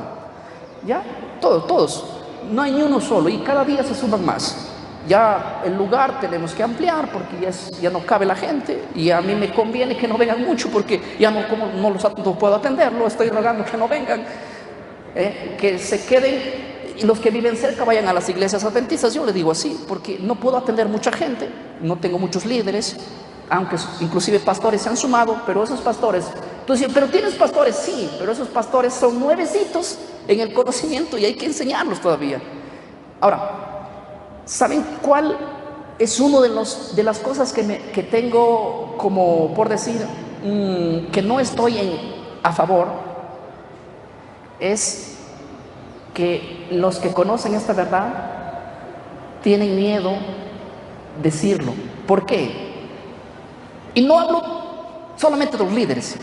¿Ya? Todos. No hay ni uno solo y cada día se suman más. Ya el lugar tenemos que ampliar porque ya no cabe la gente, y a mí me conviene que no vengan mucho porque ya no puedo atenderlo, estoy rogando que no vengan, que se queden, y los que viven cerca vayan a las iglesias adventistas. Yo les digo así porque no puedo atender mucha gente, no tengo muchos líderes, aunque inclusive pastores se han sumado, pero esos pastores, tú dices, pero tienes pastores, sí, pero esos pastores son nuevecitos en el conocimiento y hay que enseñarlos todavía. Ahora, ¿saben cuál es uno de las cosas que tengo como por decir que no estoy a favor? Es que los que conocen esta verdad tienen miedo decirlo. ¿Por qué? Y no hablo solamente de los líderes,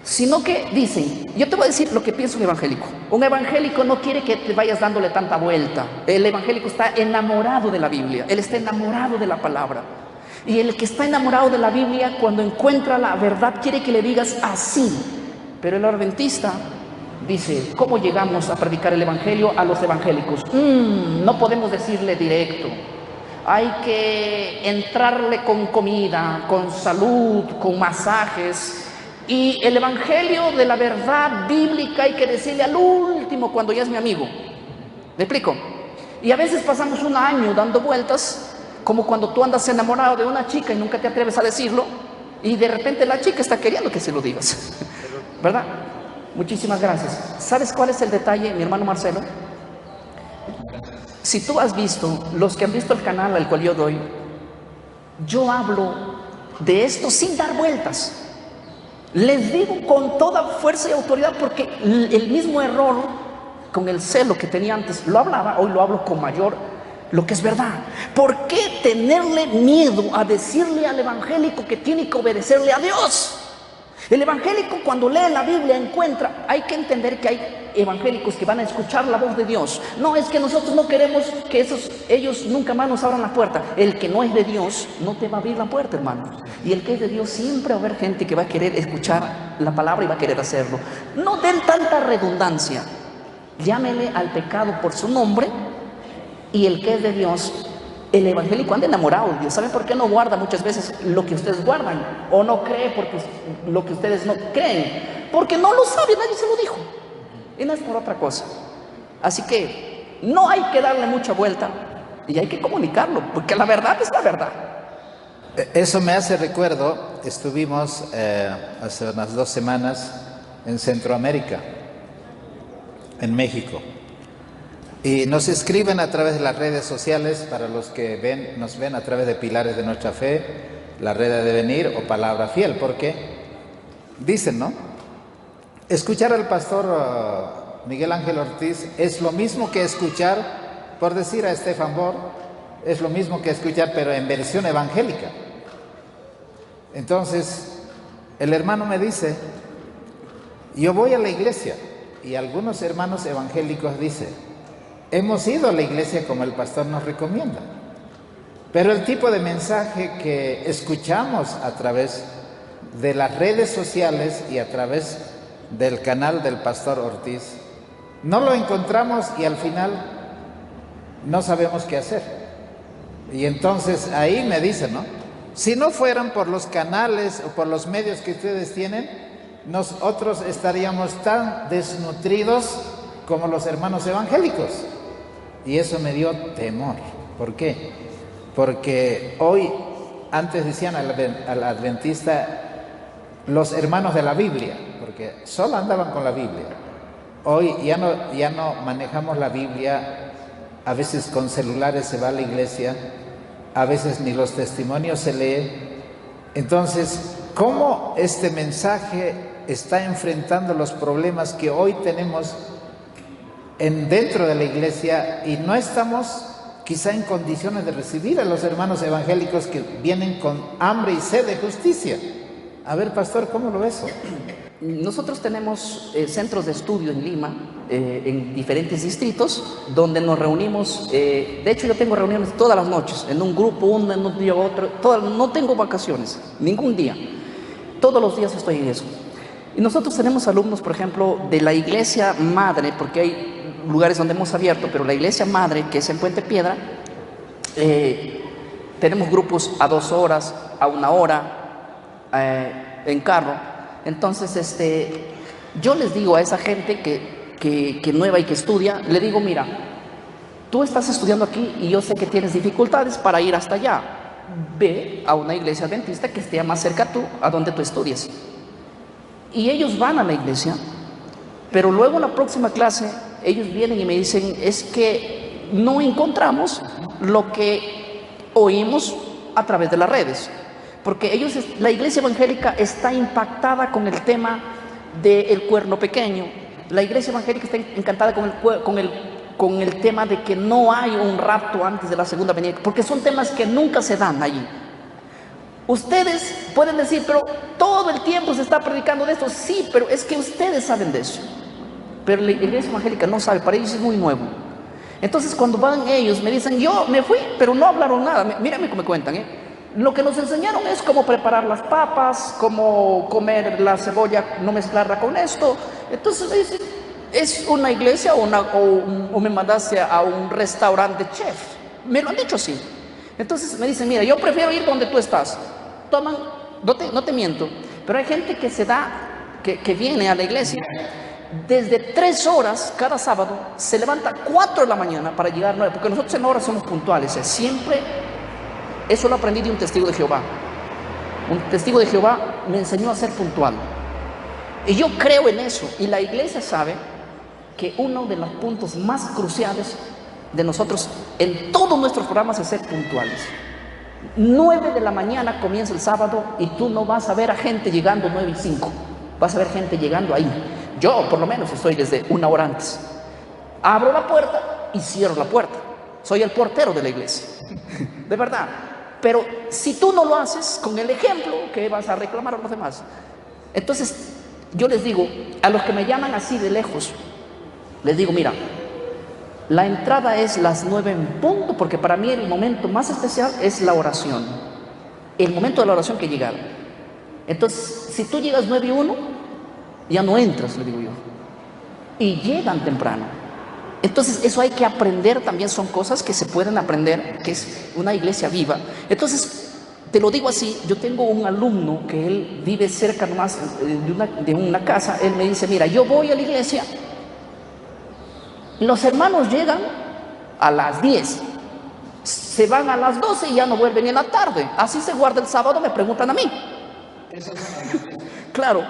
sino que dicen, yo te voy a decir lo que piensa un evangélico. Un evangélico no quiere que te vayas dándole tanta vuelta. El evangélico está enamorado de la Biblia, él está enamorado de la palabra. Y el que está enamorado de la Biblia, cuando encuentra la verdad, quiere que le digas así. Pero el adventista dice, ¿cómo llegamos a predicar el evangelio a los evangélicos? No podemos decirle directo. Hay que entrarle con comida, con salud, con masajes. Y el evangelio de la verdad bíblica hay que decirle al último, cuando ya es mi amigo. ¿Me explico? Y a veces pasamos un año dando vueltas, como cuando tú andas enamorado de una chica y nunca te atreves a decirlo, y de repente la chica está queriendo que se lo digas, ¿verdad? Muchísimas gracias. ¿Sabes cuál es el detalle, mi hermano Marcelo? Si tú has visto, los que han visto el canal al cual yo doy, yo hablo de esto sin dar vueltas. Les digo con toda fuerza y autoridad, porque el mismo error, con el celo que tenía antes, lo hablaba, hoy lo hablo con mayor, lo que es verdad. ¿Por qué tenerle miedo a decirle al evangélico que tiene que obedecerle a Dios? El evangélico, cuando lee la Biblia, encuentra, hay que entender que hay evangélicos que van a escuchar la voz de Dios. No es que nosotros no queremos que ellos nunca más nos abran la puerta. El que no es de Dios no te va a abrir la puerta, hermano. Y el que es de Dios, siempre va a haber gente que va a querer escuchar la palabra y va a querer hacerlo. No den tanta redundancia. Llámele al pecado por su nombre, y el que es de Dios, el evangélico anda enamorado de Dios. ¿Saben por qué no guarda muchas veces lo que ustedes guardan? O no cree porque lo que ustedes no creen. Porque no lo sabe, nadie se lo dijo. Y no es por otra cosa. Así que no hay que darle mucha vuelta y hay que comunicarlo, porque la verdad es la verdad. Eso me hace recuerdo, estuvimos hace unas 2 semanas en Centroamérica, en México. Y nos escriben a través de las redes sociales, para los que nos ven a través de Pilares de Nuestra Fe, La Red de Devenir o Palabra Fiel, porque dicen, ¿no? Escuchar al pastor Miguel Ángel Ortiz es lo mismo que escuchar, por decir a Estefan Bor, es lo mismo que escuchar, pero en versión evangélica. Entonces, el hermano me dice, yo voy a la iglesia, y algunos hermanos evangélicos dicen, hemos ido a la iglesia como el pastor nos recomienda, pero el tipo de mensaje que escuchamos a través de las redes sociales y a través del canal del pastor Ortiz, no lo encontramos y al final no sabemos qué hacer. Y entonces ahí me dicen, ¿no? Si no fueran por los canales o por los medios que ustedes tienen, nosotros estaríamos tan desnutridos como los hermanos evangélicos. Y eso me dio temor. ¿Por qué? Porque hoy, antes decían al adventista los hermanos de la Biblia, porque solo andaban con la Biblia. Hoy ya no manejamos la Biblia, a veces con celulares se va a la iglesia, a veces ni los testimonios se lee. Entonces, ¿cómo este mensaje está enfrentando los problemas que hoy tenemos dentro de la iglesia y no estamos quizá en condiciones de recibir a los hermanos evangélicos que vienen con hambre y sed de justicia? A ver, pastor, ¿cómo lo ves? Nosotros tenemos centros de estudio en Lima, en diferentes distritos, donde nos reunimos. De hecho, yo tengo reuniones todas las noches, en un grupo, uno en un día, otro. No tengo vacaciones, ningún día. Todos los días estoy en eso. Y nosotros tenemos alumnos, por ejemplo, de la iglesia madre, porque hay lugares donde hemos abierto, pero la iglesia madre, que es en Puente Piedra, tenemos grupos a 2 horas, a 1 hora, en carro. Entonces, yo les digo a esa gente que nueva y que estudia, le digo, mira, tú estás estudiando aquí y yo sé que tienes dificultades para ir hasta allá. ve a una iglesia adventista que esté más cerca a donde tú estudias. Y ellos van a la iglesia, pero luego en la próxima clase ellos vienen y me dicen, es que no encontramos lo que oímos a través de las redes, porque la iglesia evangélica está impactada con el tema del cuerno pequeño. La iglesia evangélica está encantada con el tema de que no hay un rapto antes de la segunda venida, porque son temas que nunca se dan allí. Ustedes pueden decir, pero todo el tiempo se está predicando de esto. Sí, pero es que ustedes saben de eso, pero la iglesia evangélica no sabe, para ellos es muy nuevo. Entonces cuando van ellos me dicen, yo me fui, pero no hablaron nada. Mírame cómo me cuentan, lo que nos enseñaron es cómo preparar las papas, cómo comer la cebolla, no mezclarla con esto. Entonces es una iglesia o me mandaste a un restaurante chef. Me lo han dicho así. Entonces me dicen, mira, yo prefiero ir donde tú estás. Toman, no te miento, pero hay gente que viene a la iglesia desde 3 horas cada sábado, se levanta 4 de la mañana para llegar a 9, porque nosotros en hora somos puntuales. Siempre, eso lo aprendí de un testigo de Jehová. Un testigo de Jehová me enseñó a ser puntual. Y yo creo en eso, y la iglesia sabe que uno de los puntos más cruciales de nosotros en todos nuestros programas es ser puntuales. 9 de la mañana comienza el sábado y tú no vas a ver a gente llegando 9:05, vas a ver gente llegando ahí. Yo por lo menos estoy desde 1 hora antes. Abro la puerta y cierro la puerta. Soy el portero de la iglesia, de verdad. Pero si tú no lo haces con el ejemplo, ¿qué vas a reclamar a los demás? Entonces yo les digo, a los que me llaman así de lejos, les digo, mira, la entrada es las 9 en punto, porque para mí el momento más especial es la oración. El momento de la oración que llegar. Entonces, si tú llegas 9:01, ya no entras, le digo yo. Y llegan temprano. Entonces, eso hay que aprender también, son cosas que se pueden aprender, que es una iglesia viva. Entonces, te lo digo así, yo tengo un alumno que él vive cerca nomás de una casa. Él me dice, mira, yo voy a la iglesia, los hermanos llegan a las 10, se van a las 12 y ya no vuelven en la tarde. Así se guarda el sábado, me preguntan a mí. Claro,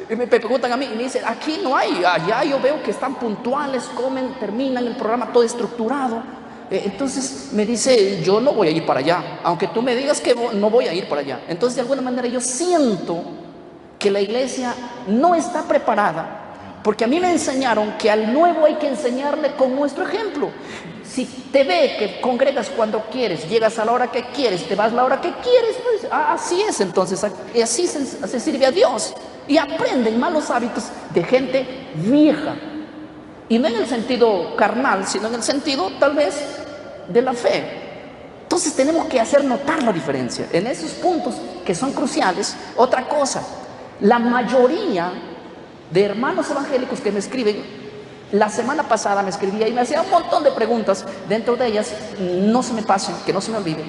me preguntan a mí y me dicen, aquí no hay, allá yo veo que están puntuales, comen, terminan el programa todo estructurado. Entonces me dice, yo no voy a ir para allá, aunque tú me digas que no voy a ir para allá. Entonces de alguna manera yo siento que la iglesia no está preparada, porque a mí me enseñaron que al nuevo hay que enseñarle con nuestro ejemplo. Si te ve que congregas cuando quieres, llegas a la hora que quieres, te vas a la hora que quieres, pues así es. Entonces así se sirve a Dios. Y aprenden malos hábitos de gente vieja. Y no en el sentido carnal, sino en el sentido tal vez de la fe. Entonces tenemos que hacer notar la diferencia en esos puntos que son cruciales. Otra cosa, la mayoría de hermanos evangélicos que me escriben, la semana pasada me escribía y me hacía un montón de preguntas. Dentro de ellas, no se me pasen, que no se me olviden,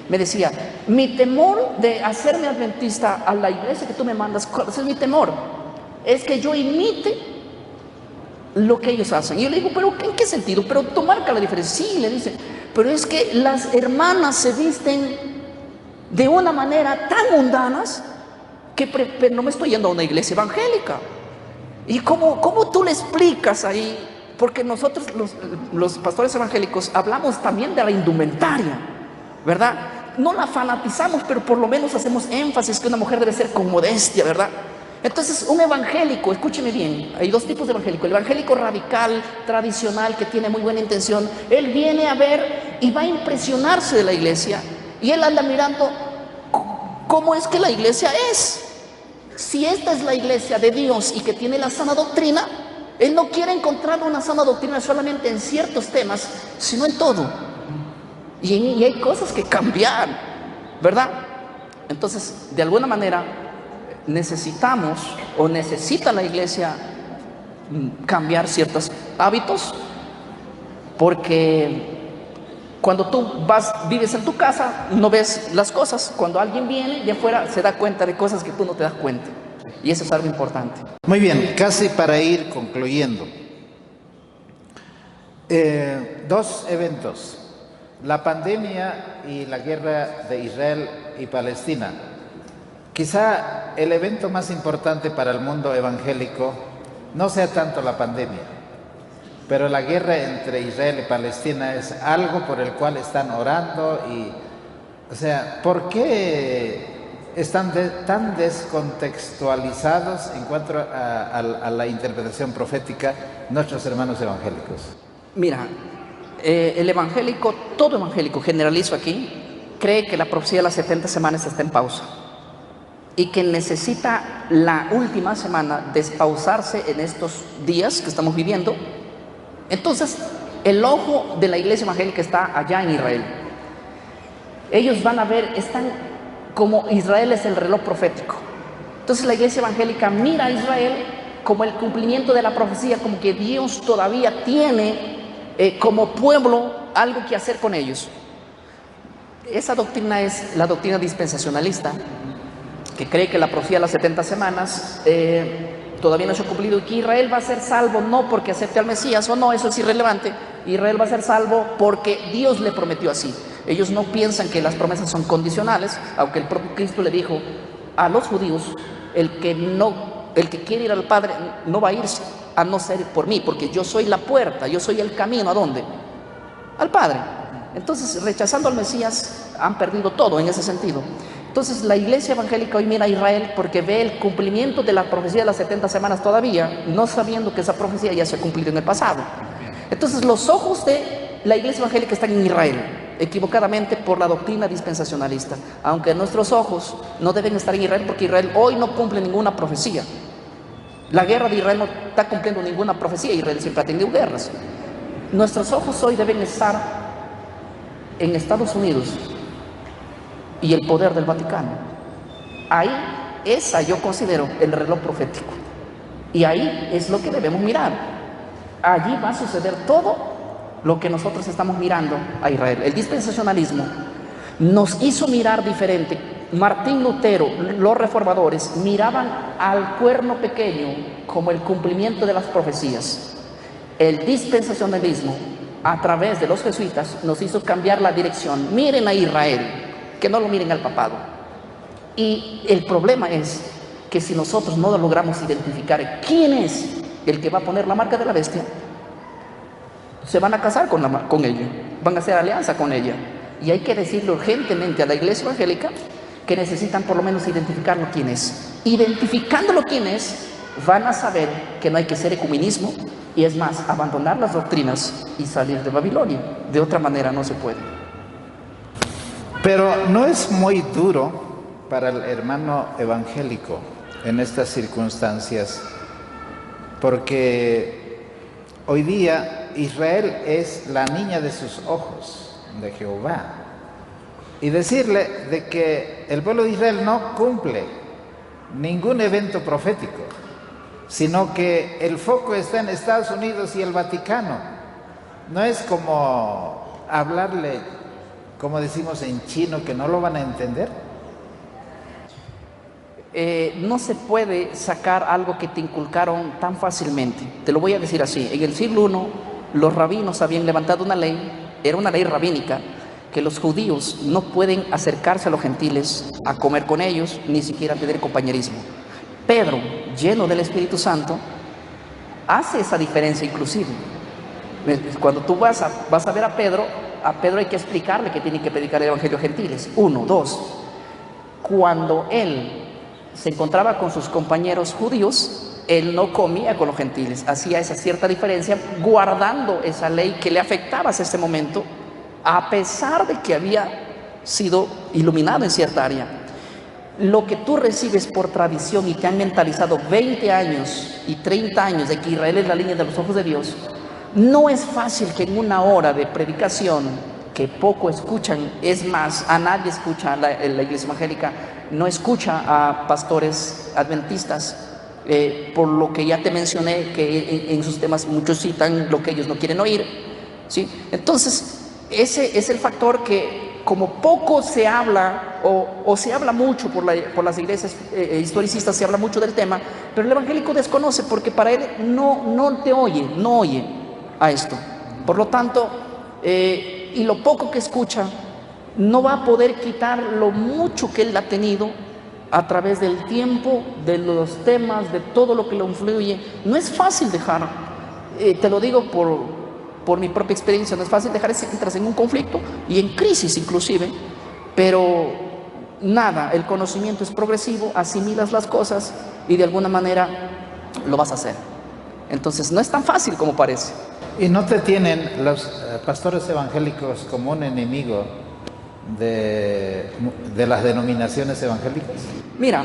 me decía, mi temor de hacerme adventista a la iglesia que tú me mandas, ¿cuál es mi temor? Es que yo imite lo que ellos hacen. Y yo le digo, ¿pero en qué sentido? Pero tú marca la diferencia. Sí, le dice, pero es que las hermanas se visten de una manera tan mundanas que pero no me estoy yendo a una iglesia evangélica. ¿Y cómo tú le explicas ahí? Porque nosotros los pastores evangélicos hablamos también de la indumentaria, ¿verdad? No la fanatizamos, pero por lo menos hacemos énfasis que una mujer debe ser con modestia, ¿verdad? Entonces un evangélico, escúcheme bien, hay 2 tipos de evangélico. El evangélico radical, tradicional, que tiene muy buena intención, él viene a ver y va a impresionarse de la iglesia, y él anda mirando cómo es que la iglesia es. Si esta es la iglesia de Dios y que tiene la sana doctrina, él no quiere encontrar una sana doctrina solamente en ciertos temas, sino en todo. Y hay cosas que cambiar, ¿verdad? Entonces, de alguna manera, necesitamos o necesita la iglesia cambiar ciertos hábitos, porque cuando tú vives en tu casa, no ves las cosas. Cuando alguien viene de afuera, se da cuenta de cosas que tú no te das cuenta. Y eso es algo importante. Muy bien, casi para ir concluyendo. 2 eventos. la pandemia y la guerra de Israel y Palestina. Quizá el evento más importante para el mundo evangélico no sea tanto la pandemia, pero la guerra entre Israel y Palestina es algo por el cual están orando y, o sea, ¿por qué están tan descontextualizados en cuanto a la interpretación profética nuestros hermanos evangélicos? Mira, el evangélico, todo evangélico, generalizo aquí, cree que la profecía de las 70 semanas está en pausa y que necesita la última semana despausarse en estos días que estamos viviendo. Entonces, el ojo de la iglesia evangélica está allá en Israel. Ellos van a ver, están como Israel es el reloj profético. Entonces la iglesia evangélica mira a Israel como el cumplimiento de la profecía, como que Dios todavía tiene como pueblo algo que hacer con ellos. Esa doctrina es la doctrina dispensacionalista, que cree que la profecía de las 70 semanas todavía no se ha cumplido y que Israel va a ser salvo no porque acepte al Mesías o no, eso es irrelevante. Israel va a ser salvo porque Dios le prometió así. Ellos no piensan que las promesas son condicionales, aunque el propio Cristo le dijo a los judíos, el que quiere ir al Padre no va a irse a no ser por mí, porque yo soy la puerta, yo soy el camino. ¿A dónde? Al Padre. Entonces, rechazando al Mesías, han perdido todo en ese sentido. Entonces, la iglesia evangélica hoy mira a Israel porque ve el cumplimiento de la profecía de las 70 semanas todavía, no sabiendo que esa profecía ya se ha cumplido en el pasado. Entonces, los ojos de la iglesia evangélica están en Israel, equivocadamente por la doctrina dispensacionalista, aunque nuestros ojos no deben estar en Israel porque Israel hoy no cumple ninguna profecía. La guerra de Israel no está cumpliendo ninguna profecía, Israel siempre ha tenido guerras. Nuestros ojos hoy deben estar en Estados Unidos y el poder del Vaticano. Ahí, esa yo considero el reloj profético. Y ahí es lo que debemos mirar. Allí va a suceder todo lo que nosotros estamos mirando a Israel. El dispensacionalismo nos hizo mirar diferente. Martín Lutero, los reformadores, miraban al cuerno pequeño como el cumplimiento de las profecías. El dispensacionalismo, a través de los jesuitas, nos hizo cambiar la dirección. Miren a Israel, que no lo miren al papado. Y el problema es que si nosotros no logramos identificar quién es el que va a poner la marca de la bestia, se van a casar con ella, van a hacer alianza con ella. Y hay que decirle urgentemente a la iglesia evangélica que necesitan por lo menos identificarlo quién es. Identificándolo quién es, van a saber que no hay que ser ecumenismo y es más, abandonar las doctrinas y salir de Babilonia. De otra manera no se puede. Pero no es muy duro para el hermano evangélico en estas circunstancias, porque hoy día Israel es la niña de sus ojos de Jehová. Y decirle de que el pueblo de Israel no cumple ningún evento profético, sino que el foco está en Estados Unidos y el Vaticano. No es como hablarle, como decimos en chino, que no lo van a entender. No se puede sacar algo que te inculcaron tan fácilmente. Te lo voy a decir así. En el siglo I, los rabinos habían levantado una ley, era una ley rabínica, que los judíos no pueden acercarse a los gentiles a comer con ellos, ni siquiera tener compañerismo. Pedro, lleno del Espíritu Santo, hace esa diferencia inclusive. Cuando tú vas a ver a Pedro hay que explicarle que tiene que predicar el Evangelio a gentiles. 1, 2. Cuando él se encontraba con sus compañeros judíos, él no comía con los gentiles, hacía esa cierta diferencia, guardando esa ley que le afectaba hasta ese momento, a pesar de que había sido iluminado en cierta área. Lo que tú recibes por tradición y te han mentalizado 20 años y 30 años de que Israel es la línea de los ojos de Dios, no es fácil que en una hora de predicación, que poco escuchan, es más, a nadie escucha la iglesia evangélica, no escucha a pastores adventistas, por lo que ya te mencioné, que en sus temas muchos citan lo que ellos no quieren oír, ¿sí? Entonces, ese es el factor que, como poco se habla, o se habla mucho por las iglesias historicistas, se habla mucho del tema, pero el evangélico desconoce porque para él no oye a esto. Por lo tanto, y lo poco que escucha no va a poder quitar lo mucho que él ha tenido a través del tiempo, de los temas, de todo lo que lo influye. No es fácil dejar, te lo digo por mi propia experiencia, no es fácil dejar, entras en un conflicto y en crisis inclusive, pero nada, el conocimiento es progresivo, asimilas las cosas y de alguna manera lo vas a hacer. Entonces no es tan fácil como parece. ¿Y no te tienen los pastores evangélicos como un enemigo de las denominaciones evangélicas? Mira,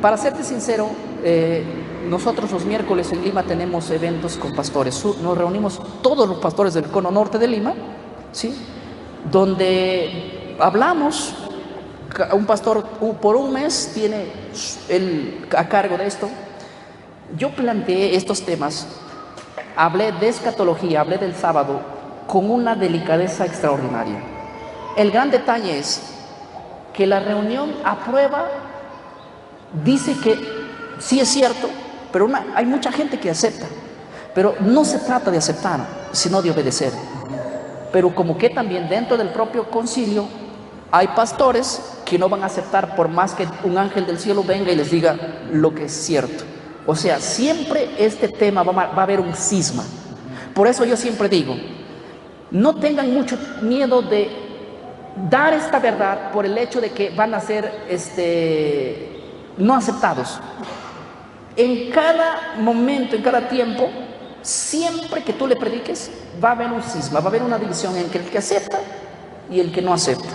para serte sincero, nosotros los miércoles en Lima tenemos eventos con pastores. Nos reunimos todos los pastores del cono norte de Lima, ¿sí? Donde hablamos. Un pastor por un mes tiene a cargo de esto. Yo planteé estos temas, hablé de escatología, hablé del sábado con una delicadeza extraordinaria. El gran detalle es que la reunión aprueba, dice que sí es cierto, pero hay mucha gente que acepta. Pero no se trata de aceptar, sino de obedecer. Pero como que también dentro del propio concilio hay pastores que no van a aceptar por más que un ángel del cielo venga y les diga lo que es cierto. O sea, siempre este tema va a haber un cisma. Por eso yo siempre digo, no tengan mucho miedo de dar esta verdad por el hecho de que van a ser no aceptados. En cada momento, en cada tiempo, siempre que tú le prediques, va a haber un cisma, va a haber una división entre el que acepta y el que no acepta.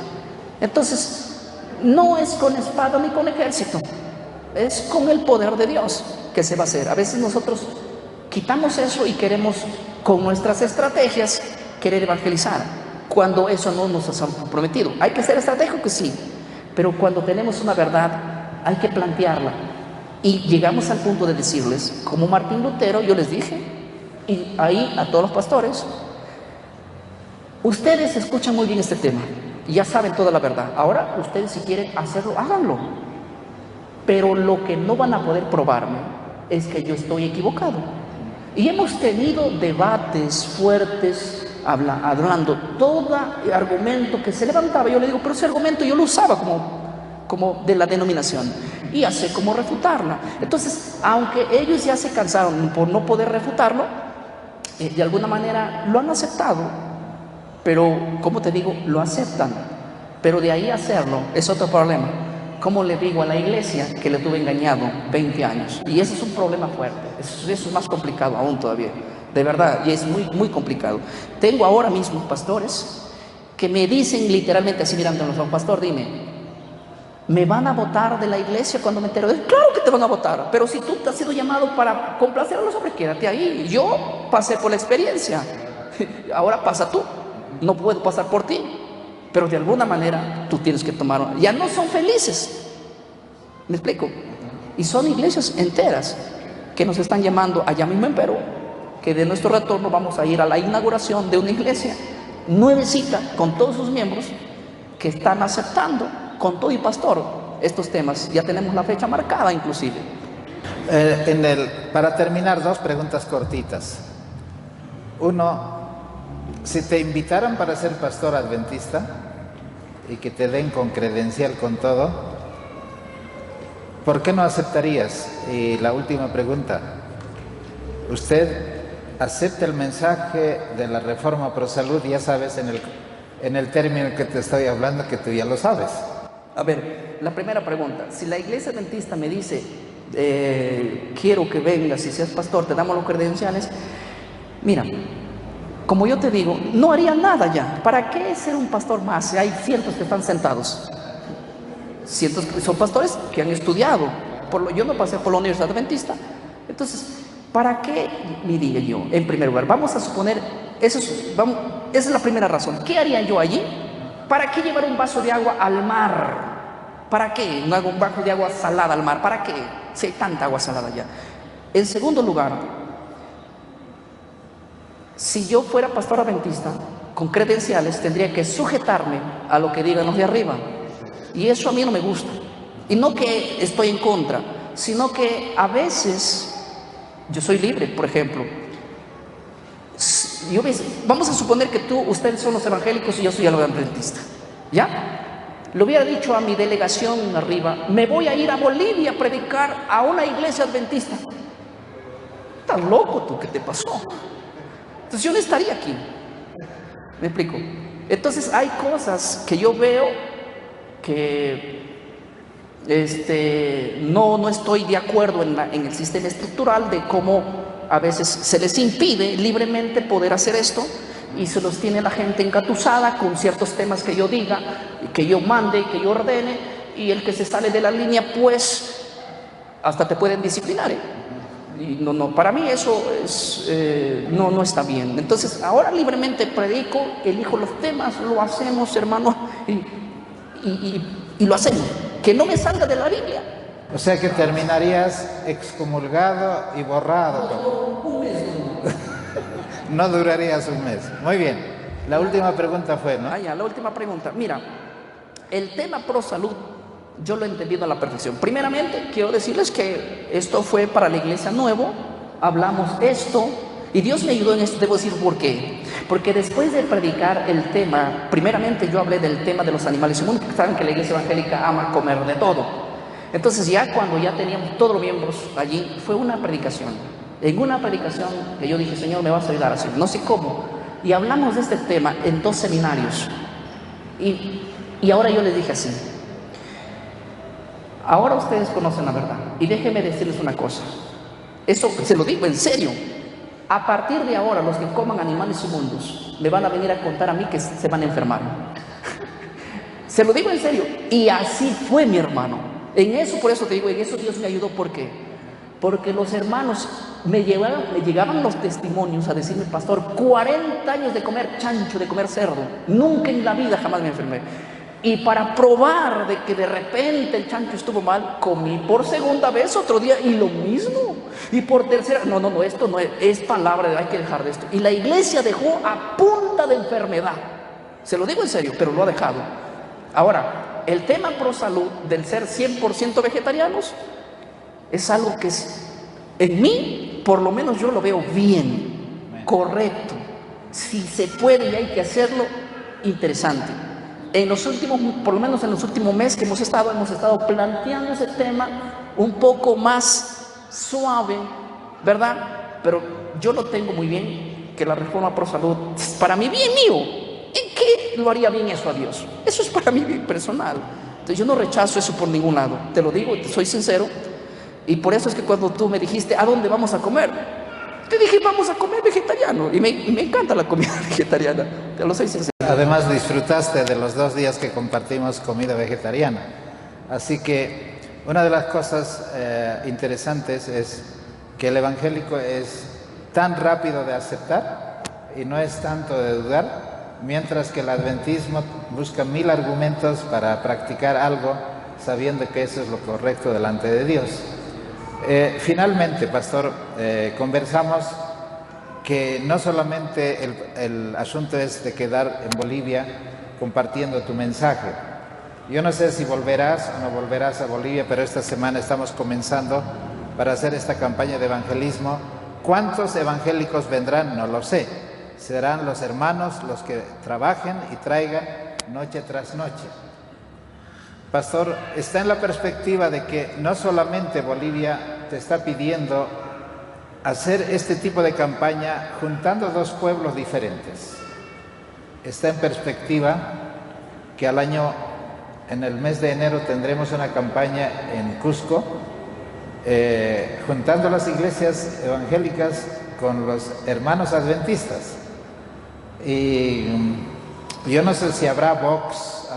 Entonces, no es con espada ni con ejército, es con el poder de Dios que se va a hacer. A veces nosotros quitamos eso y queremos, con nuestras estrategias, querer evangelizar, cuando eso no nos ha prometido. Hay que ser estratégico, sí, pero cuando tenemos una verdad, hay que plantearla. Y llegamos al punto de decirles, como Martín Lutero, yo les dije, y ahí a todos los pastores, ustedes escuchan muy bien este tema, ya saben toda la verdad. Ahora ustedes, si quieren hacerlo, háganlo. Pero lo que no van a poder probarme es que yo estoy equivocado. Y hemos tenido debates fuertes, hablando todo argumento que se levantaba. Yo le digo, pero ese argumento yo lo usaba como de la denominación, y ya sé cómo refutarla. Entonces, aunque ellos ya se cansaron por no poder refutarlo, de alguna manera lo han aceptado. Pero, como te digo, lo aceptan. Pero de ahí a hacerlo es otro problema. ¿Cómo le digo a la iglesia que le tuve engañado 20 años? Y ese es un problema fuerte. Eso es más complicado aún todavía. De verdad, y es muy, muy complicado. Tengo ahora mismo pastores que me dicen literalmente así, mirándonos: pastor, dime, ¿me van a votar de la iglesia cuando me entero de eso? Claro que te van a votar, pero si tú te has sido llamado para complacer a los hombres, quédate ahí. Yo pasé por la experiencia, ahora pasa tú. No puedo pasar por ti, pero de alguna manera tú tienes que tomar. Ya no son felices, ¿me explico? Y son iglesias enteras que nos están llamando allá mismo en Perú, que de nuestro retorno vamos a ir a la inauguración de una iglesia nuevecita con todos sus miembros que están aceptando con todo y pastor estos temas. Ya tenemos la fecha marcada inclusive. Para terminar, dos preguntas cortitas. Uno, si te invitaran para ser pastor adventista y que te den con credencial con todo, ¿por qué no aceptarías? Y la última pregunta, ¿usted acepta el mensaje de la reforma pro salud? Ya sabes, en el término que te estoy hablando, que tú ya lo sabes. A ver, la primera pregunta: si la iglesia adventista me dice, quiero que vengas y seas pastor, te damos los credenciales, mira, como yo te digo, no haría nada ya. ¿Para qué ser un pastor más si hay cientos que están sentados? Cientos que son pastores que han estudiado. Yo no pasé por la Universidad Adventista. Entonces, ¿para qué? Diría yo, en primer lugar, vamos a suponer, esa es la primera razón. ¿Qué haría yo allí? ¿Para qué llevar un vaso de agua al mar? ¿Para qué? No hago un vaso de agua salada al mar. ¿Para qué? Si hay tanta agua salada allá. En segundo lugar, si yo fuera pastor adventista con credenciales, tendría que sujetarme a lo que digan los de arriba. Y eso a mí no me gusta. Y no que estoy en contra, sino que a veces yo soy libre. Por ejemplo, Vamos a suponer que ustedes son los evangélicos y yo soy el adventista, ¿ya? Le hubiera dicho a mi delegación arriba, me voy a ir a Bolivia a predicar a una iglesia adventista. ¿Estás loco tú? ¿Qué te pasó? Entonces yo no estaría aquí. ¿Me explico? Entonces hay cosas que yo veo que no estoy de acuerdo en el sistema estructural de cómo a veces se les impide libremente poder hacer esto y se los tiene la gente engatusada con ciertos temas que yo diga, que yo mande, que yo ordene, y el que se sale de la línea pues hasta te pueden disciplinar, ¿eh? Y no, para mí eso no está bien. Entonces ahora libremente predico, elijo los temas, lo hacemos, hermano, y lo hacemos, que no me salga de la Biblia. O sea que terminarías excomulgado y borrado. Un mes. No durarías un mes. Muy bien. La última pregunta fue, ¿no? Ya, la última pregunta. Mira, el tema pro salud yo lo he entendido a la perfección. Primeramente, quiero decirles que esto fue para la Iglesia Nuevo. Hablamos esto y Dios me ayudó en esto. Debo decir por qué. Porque después de predicar el tema, primeramente yo hablé del tema de los animales inmundos, porque saben que la Iglesia Evangélica ama comer de todo. Entonces ya cuando ya teníamos todos los miembros allí, fue una predicación. En una predicación que yo dije, Señor, me vas a ayudar a hacer, no sé cómo. Y hablamos de este tema en 2 seminarios. Y ahora yo les dije así. Ahora ustedes conocen la verdad. Y déjenme decirles una cosa. Eso se lo digo en serio. A partir de ahora, los que coman animales inmundos me van a venir a contar a mí que se van a enfermar. Se lo digo en serio. Y así fue, mi hermano. En eso, por eso te digo, en eso Dios me ayudó. ¿Por qué? Porque los hermanos me llegaban los testimonios a decirme, pastor, 40 años de comer chancho, de comer cerdo. Nunca en la vida jamás me enfermé. Y para probar de que de repente el chancho estuvo mal, comí por segunda vez otro día y lo mismo. Y por tercera, no, esto no es palabra, hay que dejar de esto. Y la iglesia dejó a punta de enfermedad. Se lo digo en serio, pero lo ha dejado. Ahora, el tema pro salud del ser 100% vegetarianos es algo que en mí, por lo menos yo lo veo bien, correcto. Si se puede y hay que hacerlo, interesante. En los últimos, por lo menos en los últimos meses que hemos estado planteando ese tema un poco más suave, ¿verdad? Pero yo lo tengo muy bien, que la reforma pro salud, para mi bien mío, ¿en qué lo haría bien eso a Dios? Eso es para mí bien personal. Entonces yo no rechazo eso por ningún lado, te lo digo, soy sincero. Y por eso es que cuando tú me dijiste, ¿a dónde vamos a comer? Te dije, vamos a comer vegetariano. Y me encanta la comida vegetariana, te lo soy sincero. Además disfrutaste de los 2 días que compartimos comida vegetariana. Así que una de las cosas interesantes es que el evangélico es tan rápido de aceptar y no es tanto de dudar, mientras que el adventismo busca 1000 argumentos para practicar algo sabiendo que eso es lo correcto delante de Dios. Finalmente, pastor, conversamos que no solamente el asunto es de quedar en Bolivia compartiendo tu mensaje. Yo no sé si volverás o no volverás a Bolivia, pero esta semana estamos comenzando para hacer esta campaña de evangelismo. ¿Cuántos evangélicos vendrán? No lo sé. Serán los hermanos los que trabajen y traigan noche tras noche. Pastor, está en la perspectiva de que no solamente Bolivia te está pidiendo hacer este tipo de campaña juntando 2 pueblos diferentes. Está en perspectiva que al año, en el mes de enero, tendremos una campaña en Cusco, juntando las iglesias evangélicas con los hermanos adventistas. Y yo no sé si habrá box,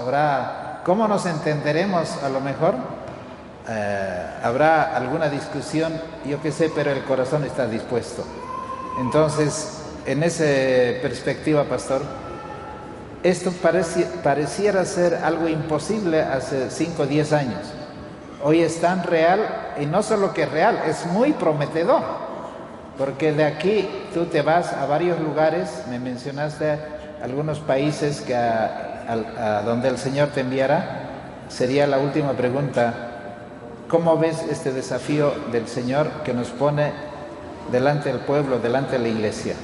¿cómo nos entenderemos a lo mejor? Habrá alguna discusión, yo qué sé, pero el corazón está dispuesto. Entonces, en esa perspectiva, pastor, esto pareciera ser algo imposible hace 5 o 10 años. Hoy es tan real, y no solo que es real, es muy prometedor, porque de aquí tú te vas a varios lugares, me mencionaste algunos países que a donde el Señor te enviará. Sería la última pregunta. ¿Cómo ves este desafío del Señor que nos pone delante del pueblo, delante de la iglesia?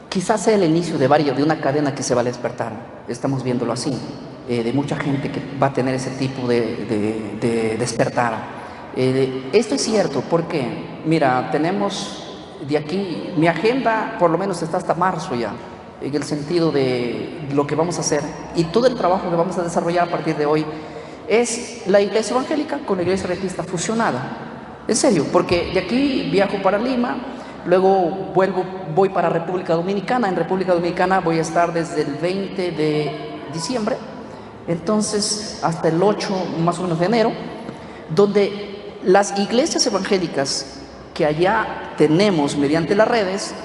Quizás sea el inicio de una cadena que se va a despertar, estamos viéndolo así, de mucha gente que va a tener ese tipo de despertar. Esto es cierto porque, mira, tenemos de aquí, mi agenda por lo menos está hasta marzo ya, en el sentido de lo que vamos a hacer y todo el trabajo que vamos a desarrollar a partir de hoy es la iglesia evangélica con la iglesia adventista fusionada. En serio, porque de aquí viajo para Lima, luego voy para República Dominicana. En República Dominicana voy a estar desde el 20 de diciembre, entonces hasta el 8 más o menos de enero, donde las iglesias evangélicas que allá tenemos mediante las redes,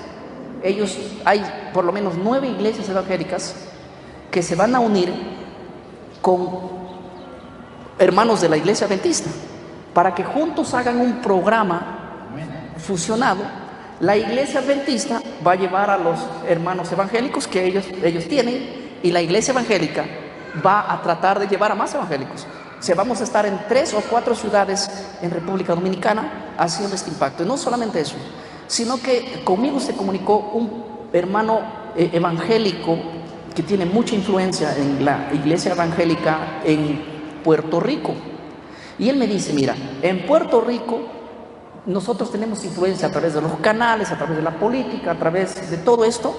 hay por lo menos 9 iglesias evangélicas que se van a unir con hermanos de la iglesia adventista para que juntos hagan un programa fusionado. La iglesia adventista va a llevar a los hermanos evangélicos que ellos tienen, y la iglesia evangélica va a tratar de llevar a más evangélicos. O sea, vamos a estar en 3 o 4 ciudades en República Dominicana haciendo este impacto. Y no solamente eso, sino que conmigo se comunicó un hermano evangélico que tiene mucha influencia en la iglesia evangélica en Puerto Rico. Y él me dice, mira, en Puerto Rico nosotros tenemos influencia a través de los canales, a través de la política, a través de todo esto.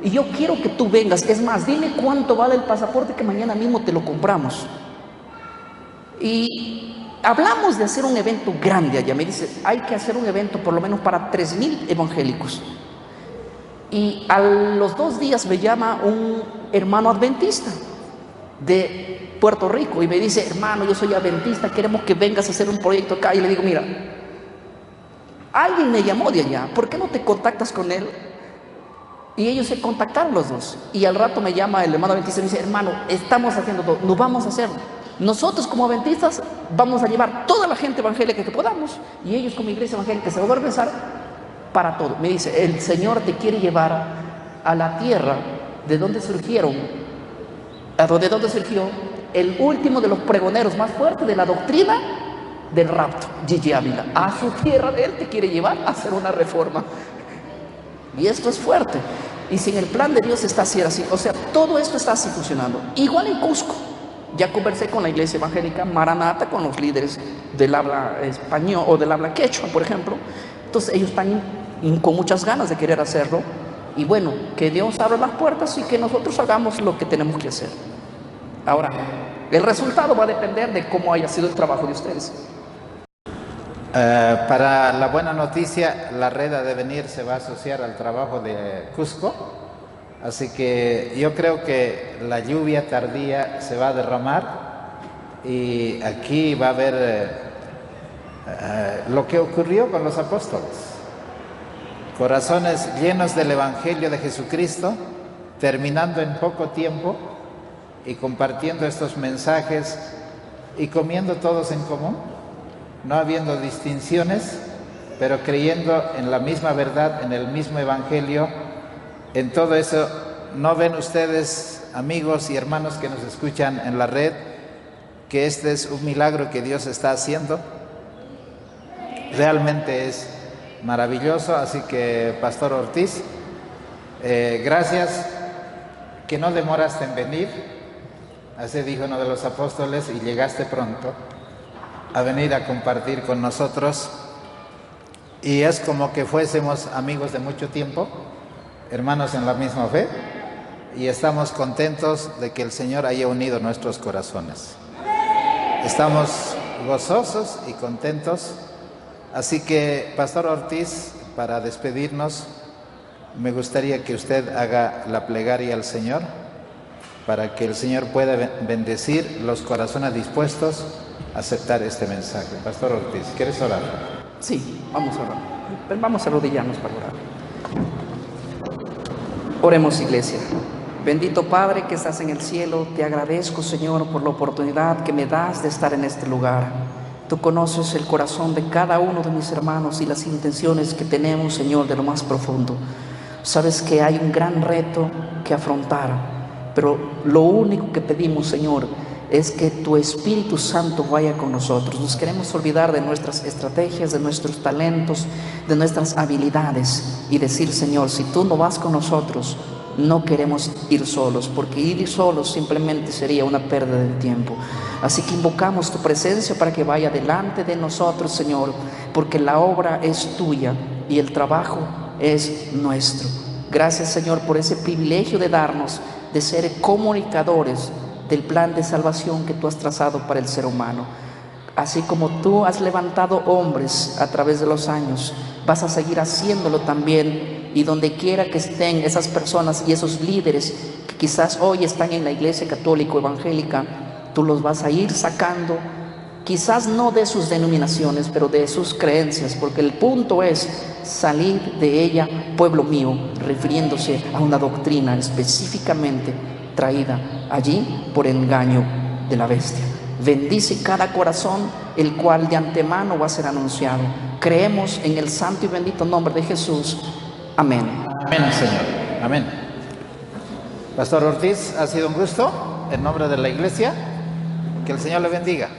Y yo quiero que tú vengas. Es más, dime cuánto vale el pasaporte que mañana mismo te lo compramos. Y hablamos de hacer un evento grande allá. Me dice, hay que hacer un evento por lo menos para 3,000 evangélicos. Y a los 2 días me llama un hermano adventista de Puerto Rico y me dice, hermano, yo soy adventista, queremos que vengas a hacer un proyecto acá. Y le digo, mira, alguien me llamó de allá, ¿por qué no te contactas con él? Y ellos se contactaron los dos. Y al rato me llama el hermano adventista y me dice, hermano, estamos haciendo todo, nos vamos a hacerlo. Nosotros como adventistas vamos a llevar toda la gente evangélica que podamos, y ellos como iglesia evangélica se van a organizar para todo. Me dice, el Señor te quiere llevar a la tierra de donde surgió el último de los pregoneros más fuertes de la doctrina del rapto, Gigi Ávila. A su tierra de él te quiere llevar a hacer una reforma. Y esto es fuerte. Y sin el plan de Dios está así. O sea, todo esto está así funcionando. Igual en Cusco. Ya conversé con la iglesia evangélica Maranata, con los líderes del habla español o del habla quechua, por ejemplo. Entonces ellos están con muchas ganas de querer hacerlo. Y bueno, que Dios abra las puertas y que nosotros hagamos lo que tenemos que hacer. Ahora, el resultado va a depender de cómo haya sido el trabajo de ustedes. Para la buena noticia, la red ha de venir se va a asociar al trabajo de Cusco. Así que yo creo que la lluvia tardía se va a derramar y aquí va a haber lo que ocurrió con los apóstoles. Corazones llenos del Evangelio de Jesucristo, terminando en poco tiempo y compartiendo estos mensajes y comiendo todos en común, no habiendo distinciones, pero creyendo en la misma verdad, en el mismo Evangelio. En todo eso, ¿no ven ustedes, amigos y hermanos que nos escuchan en la red, que este es un milagro que Dios está haciendo? Realmente es maravilloso. Así que, Pastor Ortiz, gracias, que no demoraste en venir. Así dijo uno de los apóstoles, y llegaste pronto a venir a compartir con nosotros. Y es como que fuésemos amigos de mucho tiempo, hermanos en la misma fe, y estamos contentos de que el Señor haya unido nuestros corazones. Estamos gozosos y contentos. Así que, Pastor Ortiz, para despedirnos, me gustaría que usted haga la plegaria al Señor para que el Señor pueda bendecir los corazones dispuestos a aceptar este mensaje. Pastor Ortiz, ¿quieres orar? Sí, vamos a orar. Vamos a arrodillarnos para orar. Oremos, iglesia. Bendito Padre que estás en el cielo, te agradezco, Señor, por la oportunidad que me das de estar en este lugar. Tú conoces el corazón de cada uno de mis hermanos y las intenciones que tenemos, Señor, de lo más profundo. Sabes que hay un gran reto que afrontar, pero lo único que pedimos, Señor, es que tu Espíritu Santo vaya con nosotros. Nos queremos olvidar de nuestras estrategias, de nuestros talentos, de nuestras habilidades y decir, Señor, si tú no vas con nosotros, no queremos ir solos, porque ir solos simplemente sería una pérdida del tiempo. Así que invocamos tu presencia para que vaya delante de nosotros, Señor, porque la obra es tuya y el trabajo es nuestro. Gracias, Señor, por ese privilegio de darnos, de ser comunicadores del plan de salvación que tú has trazado para el ser humano. Así como tú has levantado hombres a través de los años, vas a seguir haciéndolo también. Y donde quiera que estén esas personas y esos líderes que quizás hoy están en la iglesia católica o evangélica, tú los vas a ir sacando, quizás no de sus denominaciones, pero de sus creencias, porque el punto es salir de ella, pueblo mío, refiriéndose a una doctrina específicamente traída allí por engaño de la bestia. Bendice cada corazón, el cual de antemano va a ser anunciado. Creemos en el santo y bendito nombre de Jesús. Amén. Amén, Señor. Amén. Pastor Ortiz, ha sido un gusto. En nombre de la iglesia, que el Señor le bendiga.